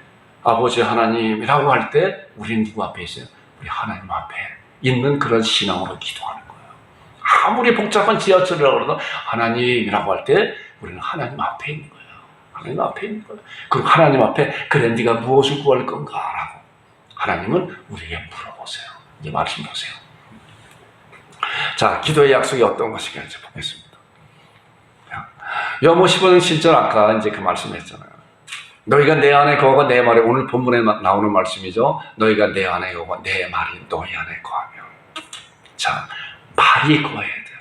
아버지 하나님이라고 할 때 우리는 누구 앞에 있어요? 우리 하나님 앞에 있는 그런 신앙으로 기도하는 거예요. 아무리 복잡한 지하철이라고 해도 하나님이라고 할 때 우리는 하나님 앞에 있는 거예요. 하나님 앞에 있는 거예요. 그럼 하나님 앞에 그래 네가 무엇을 구할 건가라고 하나님은 우리에게 물어보세요. 이제 말씀 보세요. 자, 기도의 약속이 어떤 것인가 이제 보겠습니다. 여모 15장 7절 아까 이제 그 말씀했잖아요. 너희가 내 안에 거하고 내 말에, 오늘 본문에 나오는 말씀이죠. 너희가 내 안에 거하고 내 말이 너희 안에 거하며. 자, 말이 거해야 돼요.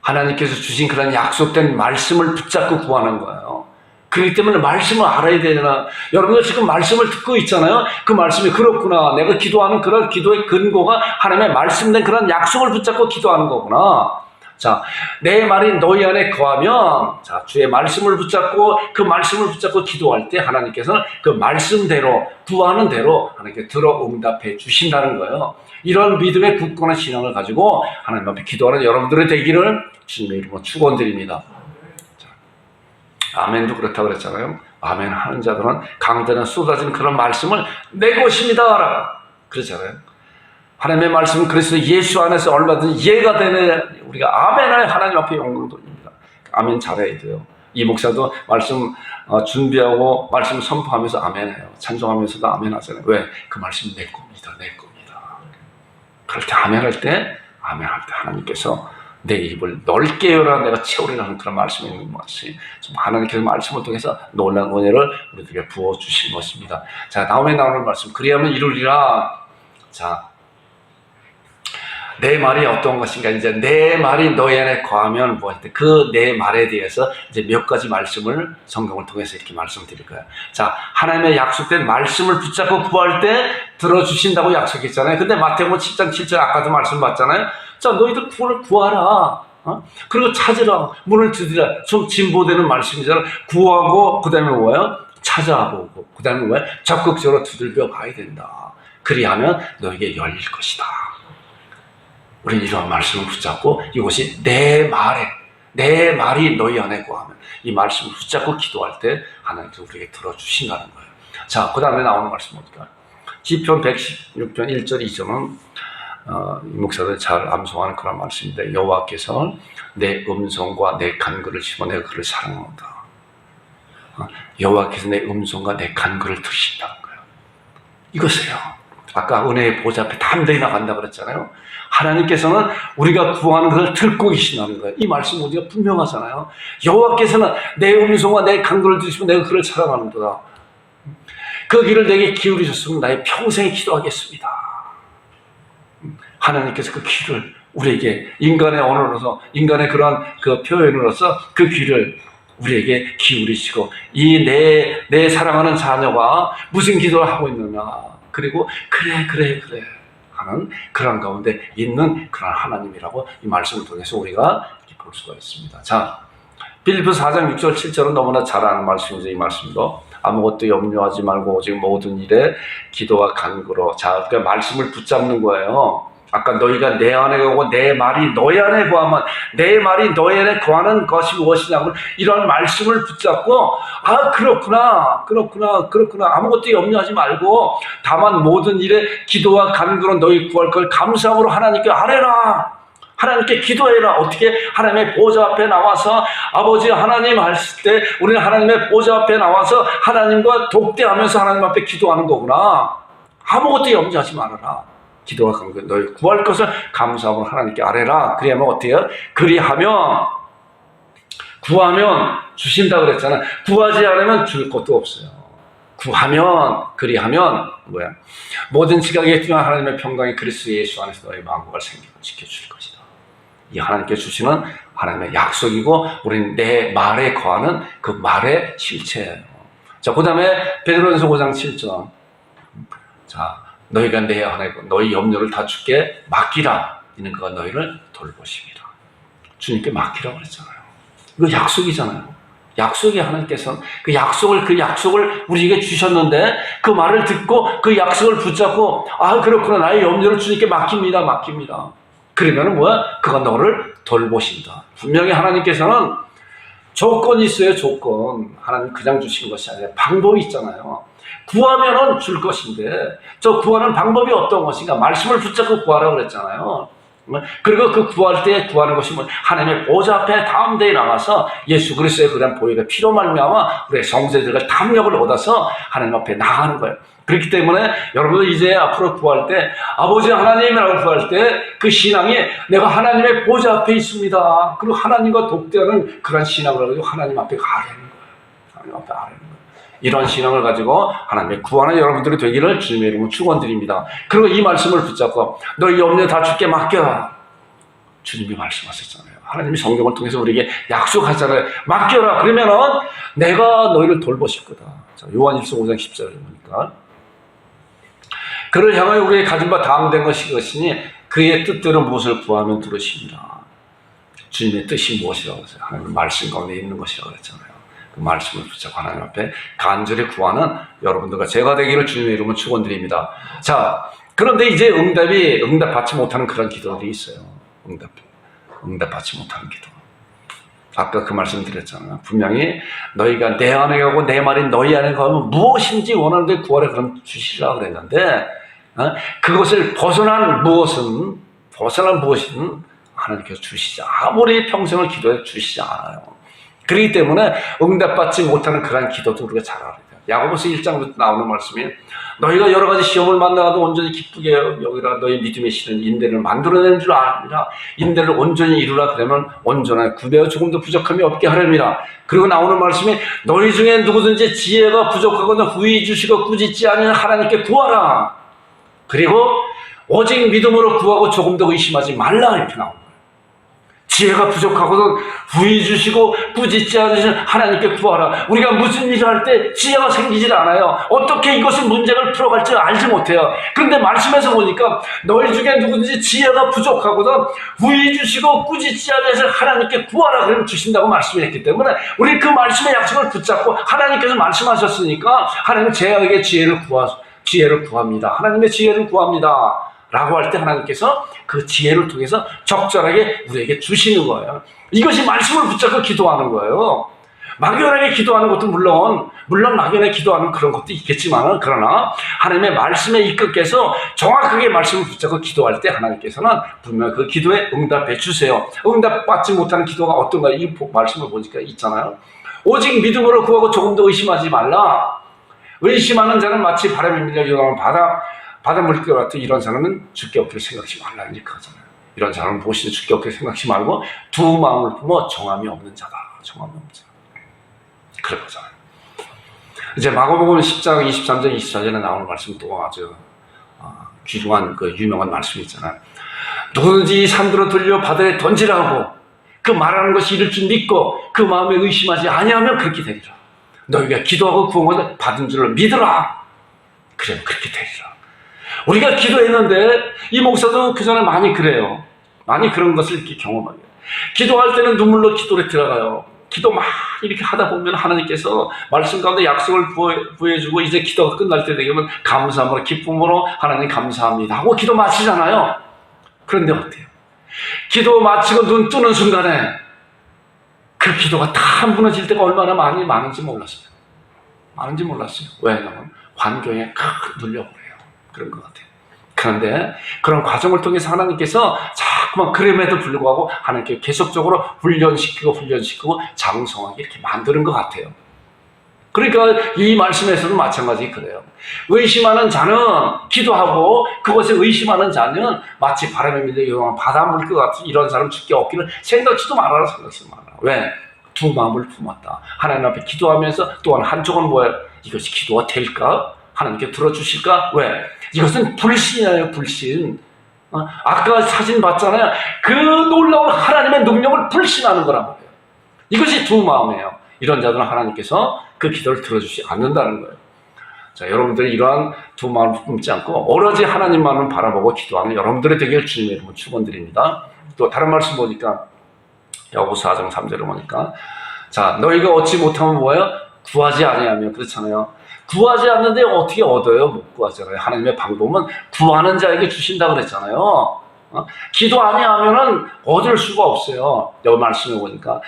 하나님께서 주신 그런 약속된 말씀을 붙잡고 구하는 거예요. 그렇기 때문에 말씀을 알아야 되잖아. 여러분들 지금 말씀을 듣고 있잖아요. 그 말씀이 그렇구나. 내가 기도하는 그런 기도의 근거가 하나님의 말씀된 그런 약속을 붙잡고 기도하는 거구나. 자, 내 말이 너희 안에 거하면, 자, 주의 말씀을 붙잡고 그 말씀을 붙잡고 기도할 때 하나님께서는 그 말씀대로 구하는 대로 하나님께 들어 응답해 주신다는 거예요. 이런 믿음의 굳건한 신앙을 가지고 하나님 앞에 기도하는 여러분들의 되기를 주님의 이름으로 축원드립니다. 아멘도 그렇다고 그랬잖아요. 아멘 하는 자들은 강대는 쏟아지는 그런 말씀을 내 것입니다 라고 그러잖아요. 하나님의 말씀은 그래서 예수 안에서 얼마든지 이해가 되는, 우리가 아멘을 하나님 앞에 영광 돌립니다. 아멘 잘해야 돼요. 이 목사도 말씀 준비하고 말씀 선포하면서 아멘해요. 찬송하면서도 아멘 하잖아요. 왜? 그 말씀이 내 겁니다. 내 겁니다. 그럴 때 아멘할 때 하나님께서 내 입을 넓게 열어 내가 채우리라 하는 그런 말씀이 있는 것이 좀 하나님께서 말씀을 통해서 놀라운 은혜를 우리들에게 부어주신 것입니다. 자, 다음에 나오는 말씀, 그리하면 이루리라. 자, 내 말이 어떤 것인가, 이제 내 말이 너희 안에 거하면 그 내 말에 대해서 이제 몇 가지 말씀을 성경을 통해서 이렇게 말씀드릴 거예요. 자, 하나님의 약속된 말씀을 붙잡고 구할 때 들어주신다고 약속했잖아요. 근데 마태복음 7장 7절 아까도 말씀 봤잖아요. 자, 너희들 구하라. 그리고 찾으라. 문을 두드리라. 좀 진보되는 말씀이잖아요. 구하고, 그 다음에 뭐예요? 찾아보고, 그 다음에 뭐예요? 적극적으로 두들겨 봐야 된다. 그리하면 너에게 열릴 것이다. 우리는 이러한 말씀을 붙잡고 이것이 내 말이 너희 안에 거하면, 이 말씀을 붙잡고 기도할 때 하나님께서 우리에게 들어주신다는 거예요. 자, 그 다음에 나오는 말씀 어떨까요? 시편 116편 1절 2절은 이 목사들 잘 암송하는 그런 말씀인데, 여호와께서 내 음성과 내 간구를 심어 내가 그를 사랑한다. 여호와께서 내 음성과 내 간구를 들으신다는 거예요. 이것이에요. 아까 은혜의 보좌 앞에 담대히 나간다 그랬잖아요. 하나님께서는 우리가 구하는 것을 듣고 계신다는 거예요. 이 말씀 우리가 분명하잖아요. 여호와께서는 내 음성과 내 간구를 들으시면 내가 그를 사랑하는도다. 그 귀를 내게 기울이셨으면 나의 평생에 기도하겠습니다. 하나님께서 그 귀를 우리에게 인간의 언어로서, 인간의 그런 그 표현으로서 그 귀를 우리에게 기울이시고, 이 내 사랑하는 자녀가 무슨 기도를 하고 있느냐, 그리고 그래 하는 그런 가운데 있는 그런 하나님이라고 이 말씀을 통해서 우리가 볼 수가 있습니다. 자, 빌립보서 4장 6절 7절은 너무나 잘 아는 말씀이죠. 이 말씀도 아무것도 염려하지 말고 오직 모든 일에 기도와 간구로, 자, 그 말씀을 붙잡는 거예요. 아까 너희가 내 안에 거하고 내 말이 너희 안에 거하면, 내 말이 너희 안에 거하는 것이 무엇이냐고 이런 말씀을 붙잡고, 그렇구나 아무것도 염려하지 말고 다만 모든 일에 기도와 간구로 너희 구할 걸 감사함으로 하나님께 아뢰라. 하나님께 기도해라. 어떻게? 하나님의 보좌 앞에 나와서 아버지 하나님 했을 때 우리는 하나님의 보좌 앞에 나와서 하나님과 독대하면서 하나님 앞에 기도하는 거구나. 아무것도 염려하지 말아라. 기도와 간구, 너희 구할 것을 감사함으로 하나님께 아뢰라. 그리하면 어때요? 구하면 주신다 그랬잖아. 구하지 않으면 줄 것도 없어요. 그리하면 뭐야? 모든 지각에 뛰어난 하나님의 평강이 그리스도 예수 안에서 너희 마음과 생명을 지켜줄 것이다. 이 하나님께 주시는 하나님의 약속이고, 우리는 내 말에 거하는 그 말의 실체예요. 자, 그 다음에 베드로전서 5장 7절. 자, 너희가 내 안에 너희 염려를 다 주께 맡기라. 이는 그가 너희를 돌보십니다. 주님께 맡기라고 그랬잖아요. 이거 약속이잖아요. 약속이 하나님께서는 그 약속을 우리에게 주셨는데, 그 말을 듣고 그 약속을 붙잡고, 그렇구나, 나의 염려를 주님께 맡깁니다. 그러면은 뭐야? 그가 너를 돌보신다. 분명히 하나님께서는 조건이 있어요. 조건. 하나님 그냥 주신 것이 아니라 방법이 있잖아요. 구하면은 줄 것인데, 저 구하는 방법이 어떤 것인가? 말씀을 붙잡고 구하라고 그랬잖아요. 그리고 그 구할 때 구하는 것이 뭐, 하나님의 보좌 앞에 담대히 나가서 예수 그리스도의 그런 보혈의 피로 말미암아 우리의 정죄들과 담력을 얻어서 하나님 앞에 나가는 거예요. 그렇기 때문에 여러분들 이제 앞으로 구할 때 아버지 하나님이라고 구할 때 그 신앙이 내가 하나님의 보좌 앞에 있습니다. 그리고 하나님과 독대하는 그런 신앙을 가지고 하나님 앞에 가려는 거예요. 하나님 앞에 가려는 거예요. 이런 신앙을 가지고 하나님의 구하는 여러분들이 되기를 주님의 이름으로 축원드립니다. 그리고 이 말씀을 붙잡고 너희 염려 다 주께 맡겨라. 주님이 말씀하셨잖아요. 하나님이 성경을 통해서 우리에게 약속하잖아요. 맡겨라. 그러면은 내가 너희를 돌보실 거다. 자, 요한일서 5장 10절을 보니까 그를 향하여 우리의 가진 바 다음된 것이 그것이니 그의 뜻대로 무엇을 구하면 들으시리라. 주님의 뜻이 무엇이라고 했어요? 하나님 말씀 가운데 있는 것이라고 했잖아요. 그 말씀을 붙잡고 하나님 앞에 간절히 구하는 여러분들과 제가 되기를 주님의 이름으로 축원드립니다. 자, 그런데 이제 응답받지 못하는 그런 기도들이 있어요. 응답받지 못하는 기도. 아까 그 말씀 드렸잖아요. 분명히 너희가 내 안에 가고 내 말이 너희 안에 가면 무엇인지 원하는데 구하라 그럼 주시라 그랬는데 그것을 벗어난 무엇은 하나님께서 주시지 아무리 평생을 기도해 주시지 않아요. 그렇기 때문에 응답받지 못하는 그런 기도도 우리가 잘 알아야 돼요. 야고보서 1장부터 나오는 말씀이 너희가 여러 가지 시험을 만나도 온전히 기쁘게 여기라 너희 믿음의 실은 인대를 만들어내는 줄 아니라 인대를 온전히 이루라 그러면 온전하게 구배어 조금도 부족함이 없게 하렵니다. 그리고 나오는 말씀이 너희 중에 누구든지 지혜가 부족하거나 후히 주시고 꾸짖지 아니하는 하나님께 구하라. 그리고 오직 믿음으로 구하고 조금 더 의심하지 말라 이렇게 나옵니다. 지혜가 부족하거든 후히 주시고 꾸짖지 않으신 하나님께 구하라. 우리가 무슨 일을 할 때 지혜가 생기질 않아요. 어떻게 이것을 문제를 풀어갈지 알지 못해요. 그런데 말씀에서 보니까 너희 중에 누구든지 지혜가 부족하거든 후히 주시고 꾸짖지 않으신 하나님께 구하라 그러면 주신다고 말씀했기 때문에 우리 그 말씀의 약속을 붙잡고 하나님께서 말씀하셨으니까 하나님은 제에게 지혜를 구합니다. 하나님의 지혜를 구합니다. 라고 할 때 하나님께서 그 지혜를 통해서 적절하게 우리에게 주시는 거예요. 이것이 말씀을 붙잡고 기도하는 거예요. 막연하게 기도하는 것도 물론 막연하게 기도하는 그런 것도 있겠지만 그러나 하나님의 말씀에 이끌게서 정확하게 말씀을 붙잡고 기도할 때 하나님께서는 분명히 그 기도에 응답해 주세요. 응답받지 못하는 기도가 어떤가 이 말씀을 보니까 있잖아요. 오직 믿음으로 구하고 조금 더 의심하지 말라. 의심하는 자는 마치 바람에 밀려 일어나는 바다 물결 같은 이런 사람은 주께 없기를 생각지 말라 이렇게 하잖아요. 이런 사람은 보시는 주께 없기를 생각지 말고 두 마음을 품어 정함이 없는 자다. 그런 거잖아요. 이제 마가복음 10장 23절 24절에 나오는 말씀 또 아주 귀중한 그 유명한 말씀이 있잖아요. 누구든지 산으로 돌려 바다에 던지라고 그 말하는 것이 이를 줄 믿고 그 마음에 의심하지 아니하면 그렇게 되리라. 너희가 기도하고 구한 것을 받은 줄을 믿으라. 그래 그렇게 되리라. 우리가 기도했는데 이 목사도 그 전에 많이 그래요. 많이 그런 것을 이렇게 경험하게. 기도할 때는 눈물로 기도에 들어가요. 기도 막 이렇게 하다 보면 하나님께서 말씀 가운데 약속을 부여주고 이제 기도가 끝날 때 되면 감사함으로 기쁨으로 하나님 감사합니다 하고 기도 마치잖아요. 그런데 어때요? 기도 마치고 눈 뜨는 순간에 그 기도가 다 무너질 때가 얼마나 많은지 몰랐어요. 왜냐하면 환경에 칵 눌려버려요. 그런 것 같아요. 그런데 그런 과정을 통해서 하나님께서 자꾸만 그럼에도 불구하고 하나님께 계속적으로 훈련시키고 장성하게 이렇게 만드는 것 같아요. 그러니까 이 말씀에서도 마찬가지 그래요. 의심하는 자는 기도하고 그것에 의심하는 자는 마치 바람에 밀려 일어나는 바다 물결 같은 이런 사람 주께 없기를 생각지도 말아라. 왜? 두 마음을 품었다. 하나님 앞에 기도하면서 또한 한쪽은 뭐예요? 이것이 기도가 될까? 하나님께 들어주실까? 왜? 이것은 불신이에요, 불신. 아까 사진 봤잖아요. 그 놀라운 하나님의 능력을 불신하는 거란 말이에요. 이것이 두 마음이에요. 이런 자들은 하나님께서 그 기도를 들어주지 않는다는 거예요. 자, 여러분들이 이러한 두 마음을 품지 않고 오로지 하나님만을 바라보고 기도하는 여러분들의 되길 주님의 이름으로 축원드립니다. 또 다른 말씀 보니까 야고보서 4장 3절을 보니까 자, 너희가 얻지 못하면 뭐예요? 구하지 아니하며 그렇잖아요. 구하지 않는데 어떻게 얻어요? 못 구하잖아요. 하나님의 방법은 구하는 자에게 주신다고 그랬잖아요. 기도 아니하면은 얻을 수가 없어요. 여기 말씀해 보니까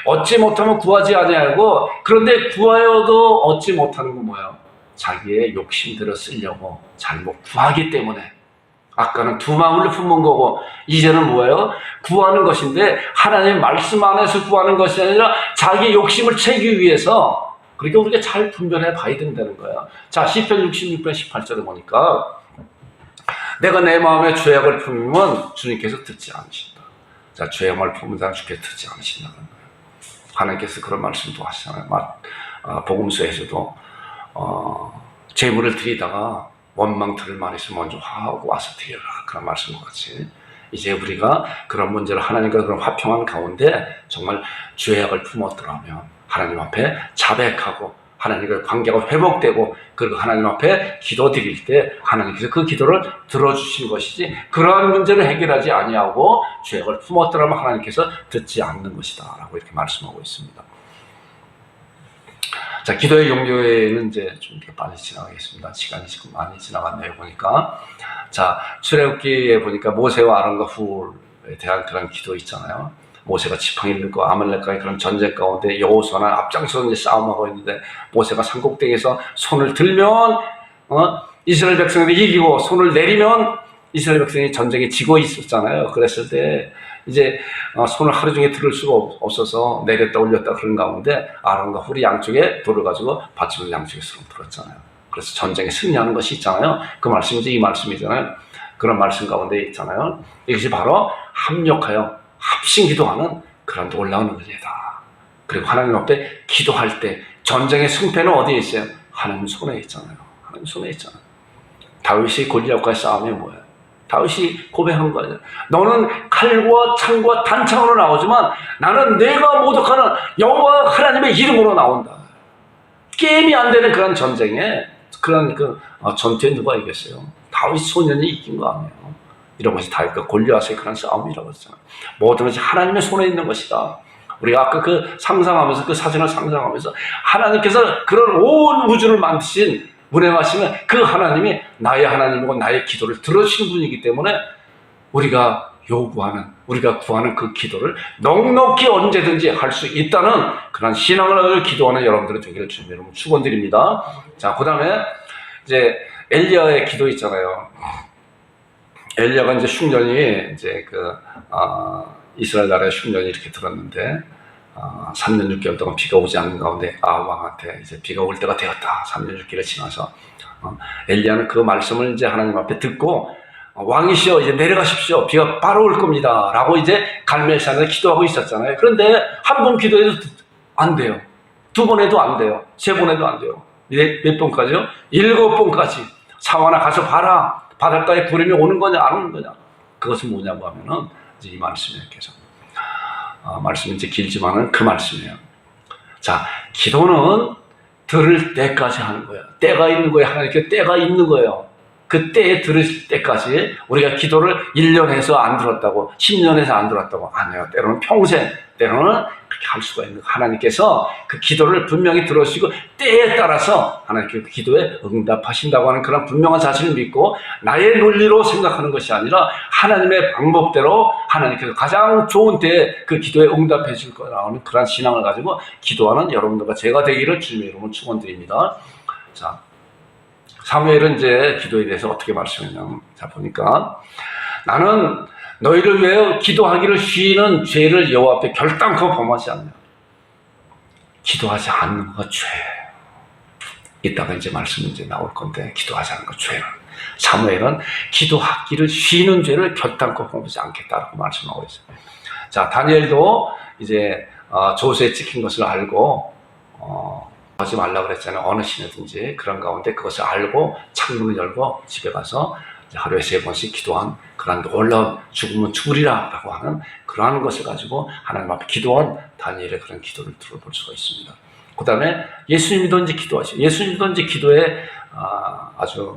얻지 못하면 구하지 아니하고 그런데 구하여도 얻지 못하는 건 뭐예요? 자기의 욕심대로 쓰려고 잘못 구하기 때문에 아까는 두 마음을 품은 거고 이제는 뭐예요? 구하는 것인데 하나님의 말씀 안에서 구하는 것이 아니라 자기의 욕심을 채기 위해서 그러니까 우리가 잘 분별해 봐야 된다는 거야. 자, 시편 66편 18절에 보니까 내가 내 마음에 죄악을 품으면 주님께서 듣지 않으신다. 자, 죄악을 품은 자는 주께서 듣지 않으신다는 거예요. 하나님께서 그런 말씀도 하시잖아요. 복음서에서도 재물을 드리다가 원망 들을 만 있으면 먼저 화하고 와서 드려라. 그런 말씀과 같이 이제 우리가 그런 문제를 하나님과 그런 화평한 가운데 정말 죄악을 품었더라면 하나님 앞에 자백하고 하나님과의 관계가 회복되고 그리고 하나님 앞에 기도드릴 때 하나님께서 그 기도를 들어주신 것이지 그러한 문제를 해결하지 아니하고 죄악을 품었더라면 하나님께서 듣지 않는 것이다 라고 이렇게 말씀하고 있습니다. 자, 기도의 용도에는 이제 좀 이렇게 빨리 지나가겠습니다. 시간이 지금 많이 지나갔네요 보니까. 자, 출애굽기에 보니까 모세와 아론과 훌에 대한 그런 기도 있잖아요. 모세가 지팡이들과 아말렉과의 그런 전쟁 가운데 여호수아는 앞장서서 이제 싸움하고 있는데 모세가 산꼭대기에서 손을 들면 이스라엘 백성들이 이기고 손을 내리면 이스라엘 백성이 전쟁에 지고 있었잖아요. 그랬을 때 이제 손을 하루 종일 들을 수가 없어서 내렸다 올렸다 그런 가운데 아론과 훌이 양쪽에 돌을 가지고 받침을 양쪽에 서로 들었잖아요. 그래서 전쟁에 승리하는 것이 있잖아요. 그 말씀이 이제 이 말씀이잖아요. 그런 말씀 가운데 있잖아요. 이것이 바로 합력하여 합심 기도하는 그런 놀라운 은혜다. 그리고 하나님 앞에 기도할 때 전쟁의 승패는 어디에 있어요? 하나님 손에 있잖아요. 하나님 손에 있잖아요. 다윗이 골리앗과의 싸움이 뭐예요? 다윗이 고백한 거예요. 너는 칼과 창과 단창으로 나오지만 나는 내가 모독하는 여호와 하나님의 이름으로 나온다. 게임이 안 되는 그런 전쟁에 그런 전투에 누가 이겼어요? 다윗 소년이 이긴 거 아니에요. 이런 것이 다윗과 골리앗의 그런 싸움이라고 했잖아요. 모든 것이 하나님의 손에 있는 것이다. 우리가 아까 그 상상하면서 그 사진을 상상하면서 하나님께서 그런 온 우주를 만드신 운행하시는 그 하나님이 나의 하나님이고 나의 기도를 들어주시는 분이기 때문에 우리가 요구하는 우리가 구하는 그 기도를 넉넉히 언제든지 할 수 있다는 그런 신앙을 기도하는 여러분들이 되기를 주님 여러분 축원드립니다. 자, 그 다음에 이제 엘리야의 기도 있잖아요. 엘리야가 이제 흉년이 이제 이스라엘 나라의 흉년이 이렇게 들었는데 3년 6개월 동안 비가 오지 않는 가운데 왕한테 이제 비가 올 때가 되었다. 3년 6개월을 지나서 엘리야는 그 말씀을 이제 하나님 앞에 듣고 왕이시여 이제 내려가십시오. 비가 바로 올 겁니다. 라고 이제 갈멜산에 기도하고 있었잖아요. 그런데 한 번 기도해도 안 돼요. 두 번 해도 안 돼요. 세 번 해도 안 돼요. 몇 번까지요? 7번까지. 사와나 가서 봐라. 바닷가에 구름이 오는 거냐 안 오는 거냐. 그것은 뭐냐고 하면은 이제 이 말씀이에요. 계속. 말씀이 이제 길지만은 그 말씀이에요. 자, 기도는 들을 때까지 하는 거예요. 때가 있는 거예요. 하나님께 때가 있는 거예요. 그 때에 들으실 때까지 우리가 기도를 1년 해서 안 들었다고 10년 해서 안 들었다고 안 해요. 때로는 평생, 때로는 그렇게 할 수가 있는 하나님께서 그 기도를 분명히 들어주시고 때에 따라서 하나님께 그 기도에 응답하신다고 하는 그런 분명한 사실을 믿고 나의 논리로 생각하는 것이 아니라 하나님의 방법대로 하나님께서 가장 좋은 때에 그 기도에 응답해 줄 거라는 그런 신앙을 가지고 기도하는 여러분들과 제가 되기를 주님의 이름으로 축원드립니다. 자, 사무엘은 이제 기도에 대해서 어떻게 말씀했냐면, 자, 보니까 나는 너희를 위하여 기도하기를 쉬는 죄를 여호와 앞에 결단코 범하지 않냐. 기도하지 않는 거 죄예요. 이따가 이제 말씀이 이제 나올 건데, 기도하지 않는 거 죄는. 사무엘은 기도하기를 쉬는 죄를 결단코 범하지 않겠다라고 말씀하고 있어요. 자, 다니엘도 이제 조세에 찍힌 것을 알고 하지 말라 그랬잖아요. 어느 신이든지 그런 가운데 그것을 알고 창문을 열고 집에 가서 하루에 3번씩 기도한 그런 놀라운 죽으면 죽으리라 라고 하는 그러한 것을 가지고 하나님 앞에 기도한 다니엘의 그런 기도를 들어볼 수가 있습니다. 그 다음에 예수님이든지 기도하시고 예수님이든지 기도에 아주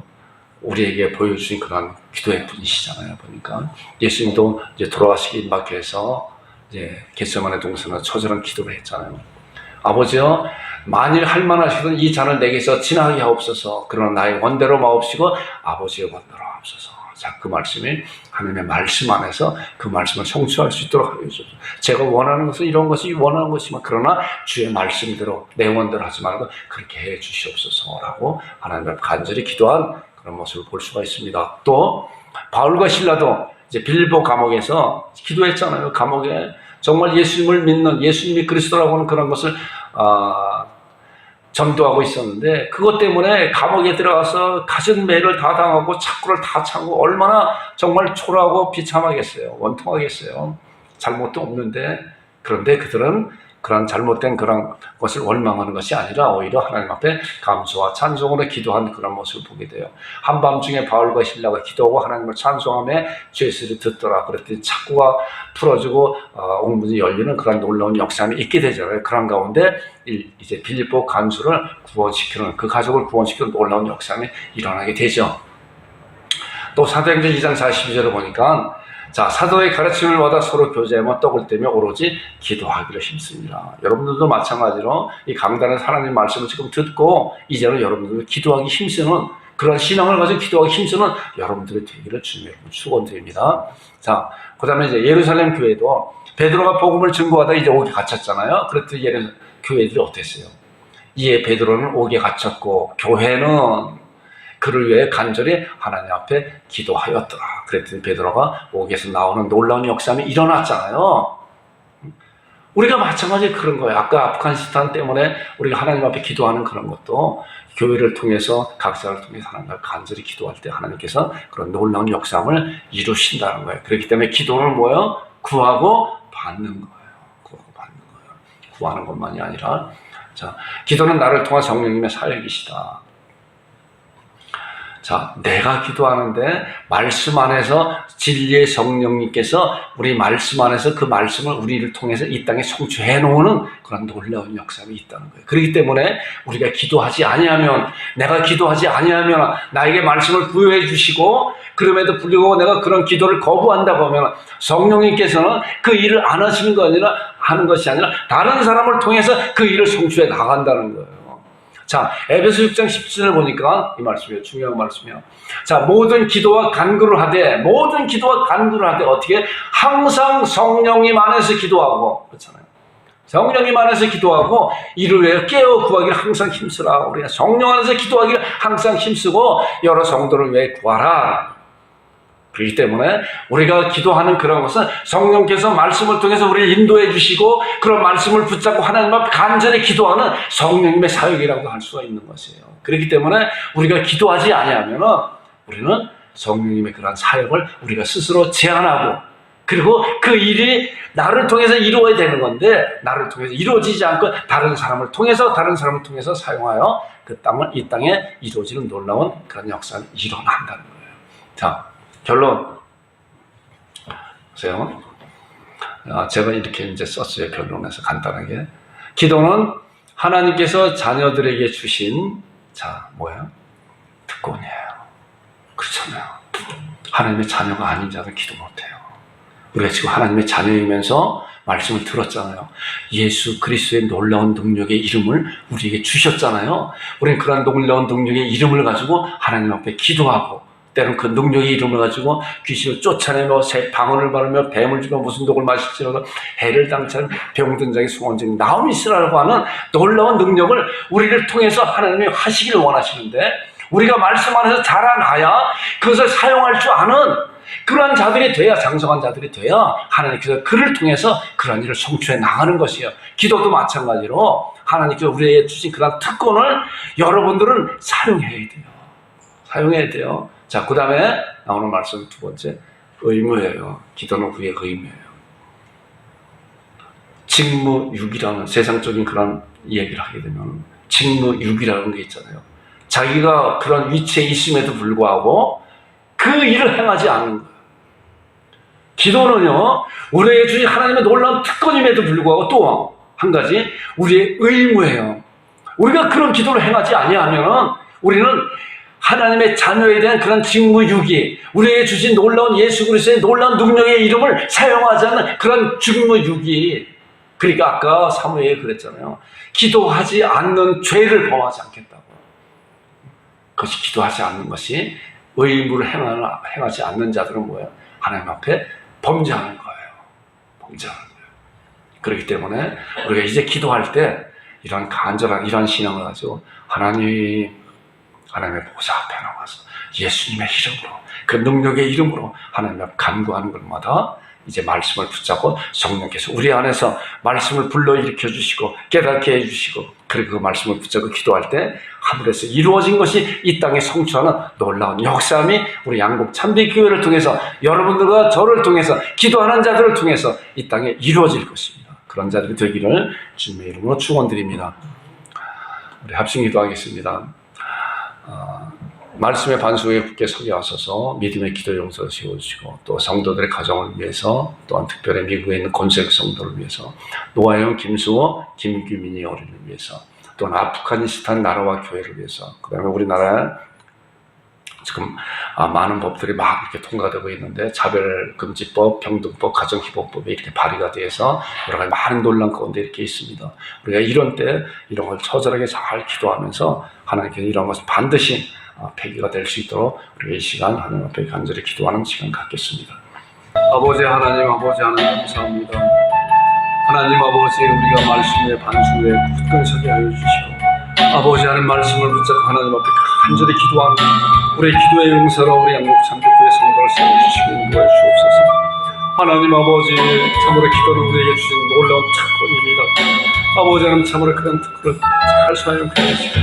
우리에게 보여주신 그런 기도의 분이시잖아요. 보니까 예수님도 이제 돌아가시기 막혀서 이제 겟세마네 동산에서 처절한 기도를 했잖아요. 아버지여, 만일 할 만하시던 이 잔을 내게서 지나게 하옵소서. 그러나 나의 원대로 마옵시고 아버지의 원대로 하옵소서. 자, 그 말씀이 하나님의 말씀 안에서 그 말씀을 성취할 수 있도록 하여 주소서. 제가 원하는 것은 이런 것이 원하는 것이지만 그러나 주의 말씀대로 내 원대로 하지 말고 그렇게 해 주시옵소서라고 하나님 앞에 간절히 기도한 그런 모습을 볼 수가 있습니다. 또 바울과 실라도 이제 빌보 감옥에서 기도했잖아요. 감옥에 정말 예수님을 믿는 예수님이 그리스도라고 하는 그런 것을 전도하고 있었는데 그것 때문에 감옥에 들어가서 갖은 매를 다 당하고 착고를 다 차고 얼마나 정말 초라하고 비참하겠어요. 원통하겠어요. 잘못도 없는데 그런데 그들은 그런 잘못된 그런 것을 원망하는 것이 아니라 오히려 하나님 앞에 감사와 찬송으로 기도한 그런 모습을 보게 돼요. 한밤중에 바울과 실라가 기도하고 하나님을 찬송하며 죄수를 듣더라. 그랬더니 착고가 풀어지고 옥문이 열리는 그런 놀라운 역사는 있게 되잖아요. 그런 가운데 이제 빌립보 간수를 구원시키는, 그 가족을 구원시키는 놀라운 역사는 일어나게 되죠. 또 사도행전 2장 42절을 보니까 자, 사도의 가르침을 받아 서로 교제하며 떡을 떼며 오로지 기도하기를 힘씁니다. 여러분들도 마찬가지로 이 강단에서 하나님 말씀을 지금 듣고 이제는 여러분들도 기도하기 힘쓰는, 그런 신앙을 가지고 기도하기 힘쓰는 여러분들이 되기를 주님의 이름으로 축원드립니다. 자, 그 다음에 이제 예루살렘 교회도 베드로가 복음을 증거하다 이제 옥에 갇혔잖아요. 그랬더니 예루살렘 교회들이 어땠어요? 이에 베드로는 옥에 갇혔고 교회는 그를 위해 간절히 하나님 앞에 기도하였더라. 그랬더니 베드로가 옥에서 나오는 놀라운 역사가 일어났잖아요. 우리가 마찬가지 그런 거예요. 아까 아프가니스탄 때문에 우리가 하나님 앞에 기도하는 그런 것도 교회를 통해서, 각자를 통해서 하나님 앞에 간절히 기도할 때 하나님께서 그런 놀라운 역사를 이루신다는 거예요. 그렇기 때문에 기도는 뭐예요? 구하고 받는 거예요. 구하고 받는 거예요. 구하는 것만이 아니라, 자, 기도는 나를 통한 성령님의 사역이시다. 자, 내가 기도하는데 말씀 안에서 진리의 성령님께서 우리 말씀 안에서 그 말씀을 우리를 통해서 이 땅에 성취해 놓는 그런 놀라운 역사가 있다는 거예요. 그렇기 때문에 우리가 기도하지 아니하면, 내가 기도하지 아니하면 나에게 말씀을 부여해 주시고 그럼에도 불구하고 내가 그런 기도를 거부한다고 하면 성령님께서는 그 일을 안 하시는 거 아니라, 하는 것이 아니라 다른 사람을 통해서 그 일을 성취해 나간다는 거예요. 자, 에베소 6장 10절을 보니까 이 말씀이에요. 중요한 말씀이에요. 자, 모든 기도와 간구를 하되, 모든 기도와 간구를 하되 어떻게? 항상 성령님 안에서 기도하고, 그렇잖아요. 성령님 안에서 기도하고 이를 위해 깨어 구하기를 항상 힘쓰라. 우리가 성령 안에서 기도하기를 항상 힘쓰고 여러 성도를 위해 구하라. 그렇기 때문에 우리가 기도하는 그런 것은 성령께서 말씀을 통해서 우리를 인도해 주시고 그런 말씀을 붙잡고 하나님 앞에 간절히 기도하는 성령님의 사역이라고 할 수가 있는 것이에요. 그렇기 때문에 우리가 기도하지 아니하면 우리는 성령님의 그런 사역을 우리가 스스로 제한하고, 그리고 그 일이 나를 통해서 이루어야 되는 건데 나를 통해서 이루어지지 않고 다른 사람을 통해서 사용하여 그 땅을, 이 땅에 이루어지는 놀라운 그런 역사가 일어난다는 거예요. 자, 결론 보세요. 제가 이렇게 이제 썼어요. 결론에서 간단하게. 기도는 하나님께서 자녀들에게 주신, 자, 뭐예요? 특권이에요. 그렇잖아요. 하나님의 자녀가 아닌 자는 기도 못해요. 우리가 지금 하나님의 자녀이면서 말씀을 들었잖아요. 예수 그리스도의 놀라운 능력의 이름을 우리에게 주셨잖아요. 우리는 그런 놀라운 능력의 이름을 가지고 하나님 앞에 기도하고, 때로는 그 능력의 이름을 가지고 귀신을 쫓아내며 방언을 바르며 뱀을 죽여 무슨 독을 마실지라도 해를 당찬 병든 자에게 소원적인 나오미스라고 하는 놀라운 능력을 우리를 통해서 하나님이 하시기를 원하시는데, 우리가 말씀 안에서 자라나야 그것을 사용할 줄 아는 그러한 자들이 돼야, 장성한 자들이 돼야 하나님께서 그를 통해서 그런 일을 성취해 나가는 것이에요. 기도도 마찬가지로 하나님께서 우리에게 주신 그런 특권을 여러분들은 사용해야 돼요. 사용해야 돼요. 자, 그 다음에 나오는 말씀 두 번째, 의무예요. 기도는 그게 의무예요. 직무유기라는, 세상적인 그런 이야기를 하게 되면 직무유기라는 게 있잖아요. 자기가 그런 위치에 있음에도 불구하고 그 일을 행하지 않는 거예요. 기도는요, 우리에게 주신 하나님의 놀라운 특권임에도 불구하고 또 한 가지, 우리의 의무예요. 우리가 그런 기도를 행하지 아니하면 우리는 하나님의 자녀에 대한 그런 직무유기, 우리에게 주신 놀라운 예수 그리스도의 놀라운 능력의 이름을 사용하지 않는 그런 직무유기. 그러니까 아까 사무엘이 그랬잖아요. 기도하지 않는 죄를 범하지 않겠다고. 그것이 기도하지 않는 것이, 의무를 행하지 않는 자들은 뭐예요? 하나님 앞에 범죄하는 거예요. 범죄하는 거예요. 그렇기 때문에 우리가 이제 기도할 때 이런 간절한 이런 신앙을 가지고 하나님의 보좌 앞에 나와서 예수님의 이름으로, 그 능력의 이름으로 하나님 앞에 간구하는 것마다 이제 말씀을 붙잡고 성령께서 우리 안에서 말씀을 불러일으켜 주시고 깨닫게 해주시고, 그리고 그 말씀을 붙잡고 기도할 때 하늘에서 이루어진 것이 이 땅에 성취하는 놀라운 역사함이 우리 양곡 참비교회를 통해서, 여러분들과 저를 통해서, 기도하는 자들을 통해서 이 땅에 이루어질 것입니다. 그런 자들이 되기를 주님의 이름으로 축원드립니다. 우리 합심 기도하겠습니다. 말씀의 반석에 굳게 서게 하소서. 믿음의 기도 용서를 세워주시고 또 성도들의 가정을 위해서, 또한 특별히 미국에 있는 권색 성도를 위해서, 노아영, 김수호, 김규민이 어린이를 위해서, 또한 아프가니스탄 나라와 교회를 위해서, 그 다음에 우리나라에 지금 많은 법들이 막 이렇게 통과되고 있는데 차별금지법, 평등법, 가정기본법이 이렇게 발의가 돼서 여러 가지 많은 논란 가운데 이렇게 있습니다. 우리가 이런 때 이런 걸 처절하게 잘 기도하면서 하나님께 이런 것은 반드시 폐기가 될 수 있도록 우리가 이 시간 하나님 앞에 간절히 기도하는 시간 갖겠습니다. 아버지 하나님, 아버지 하나님 감사합니다. 하나님 아버지, 우리가 말씀의 반수에 굳건 서게 하여 주시고 아버지 하나님 말씀을 붙잡고 하나님 앞에 간절히 기도하는 우리의 기도의 용서로 우리 양국 참교회 성도를 세워주시고 인도해 주옵소서. 하나님 아버지, 참으로 기도는 우리에게 주신 놀라운 특권입니다. 아버지 하나님 참으로 그런 특권을 잘 사용해 주시고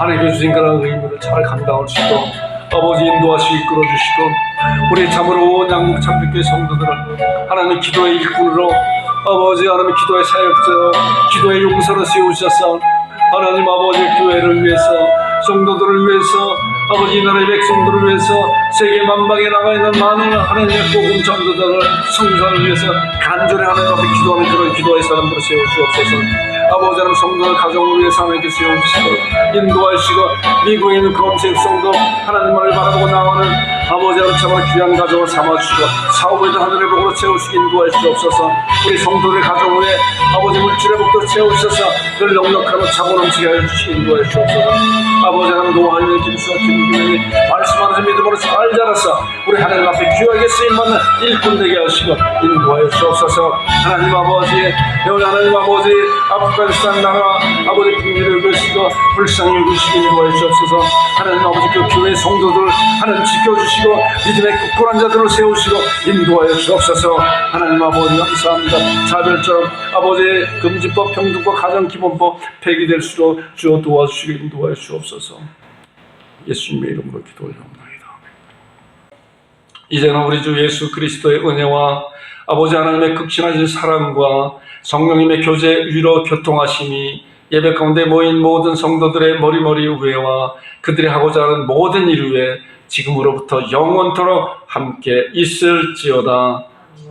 하나님께 주신 그런 의무를 잘 감당할 수 있도록 아버지 인도하시고 이끌어 주시고 우리 참으로 온 양국 참교회 성도들을 하나님의 기도의 일꾼으로 아버지 하나님의 기도의 사역자로 기도의 용서로 세우셔서 하나님 아버지 교회를 위해서, 성도들을 위해서, 아버지 이 나라의 백성들을 위해서, 세계 만방에 나가 있는 많은 하나님의 복음 전도자들 성도를 위해서 간절히 하나님 앞에 기도하는 그런 기도의 사람들을 세워주옵소서. 아버지 하나님 성도의 가정을 위해서 하나님께 세워주시고 인도하시고 미국에 있는 검색 성도 하나님만을 바라보고 나오는 아버지 하나님 참으로 귀한 가정을 삼아주시고 사업에도 하늘의 복으로 채우시기 인도할 수 없어서 우리 성도의 가정 위에 아버지 물질의 복도 채우셔서 늘 넉넉하고 차고 넘치게 하여 주시기 인도할 수 없어서 아버지 하나님 노하는 김수와 김규민이 말씀하는 믿음으로 잘 자라서 우리 하나님 앞에 귀하게 쓰임받는 일꾼 되게 하시고 인도하여 주옵소서. 하나님 아버지, 여기 하나님 아버지 아프가니스탄 나라 아버지 국민을 위하시고 불쌍히 여기시기 인도하여 주옵소서. 하나님 아버지 그 교회 성도들 하나님 지켜주시고 믿음의 굳건한 자들을 세우시고 인도하여 주옵소서. 하나님 아버지 감사합니다. 차별점 아버지 금지법, 평등법, 가정기본법 폐기될 수로 주어 도와주시고 인도하여 주옵소서. 예수님의 이름으로 기도 올려옵나이다. 이제는 우리 주 예수 그리스도의 은혜와 아버지 하나님의 극진하신 사랑과 성령님의 교제, 위로, 교통하심이 예배 가운데 모인 모든 성도들의 머리머리 우애와 그들이 하고자 하는 모든 일 위에 지금으로부터 영원토록 함께 있을지어다.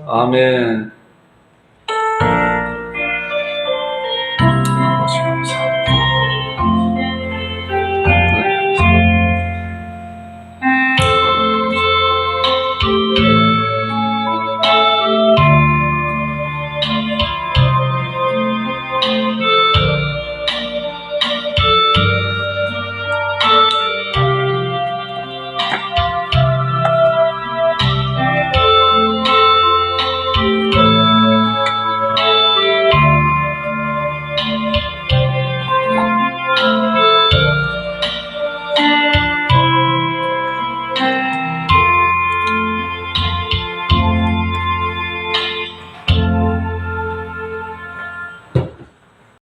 아멘.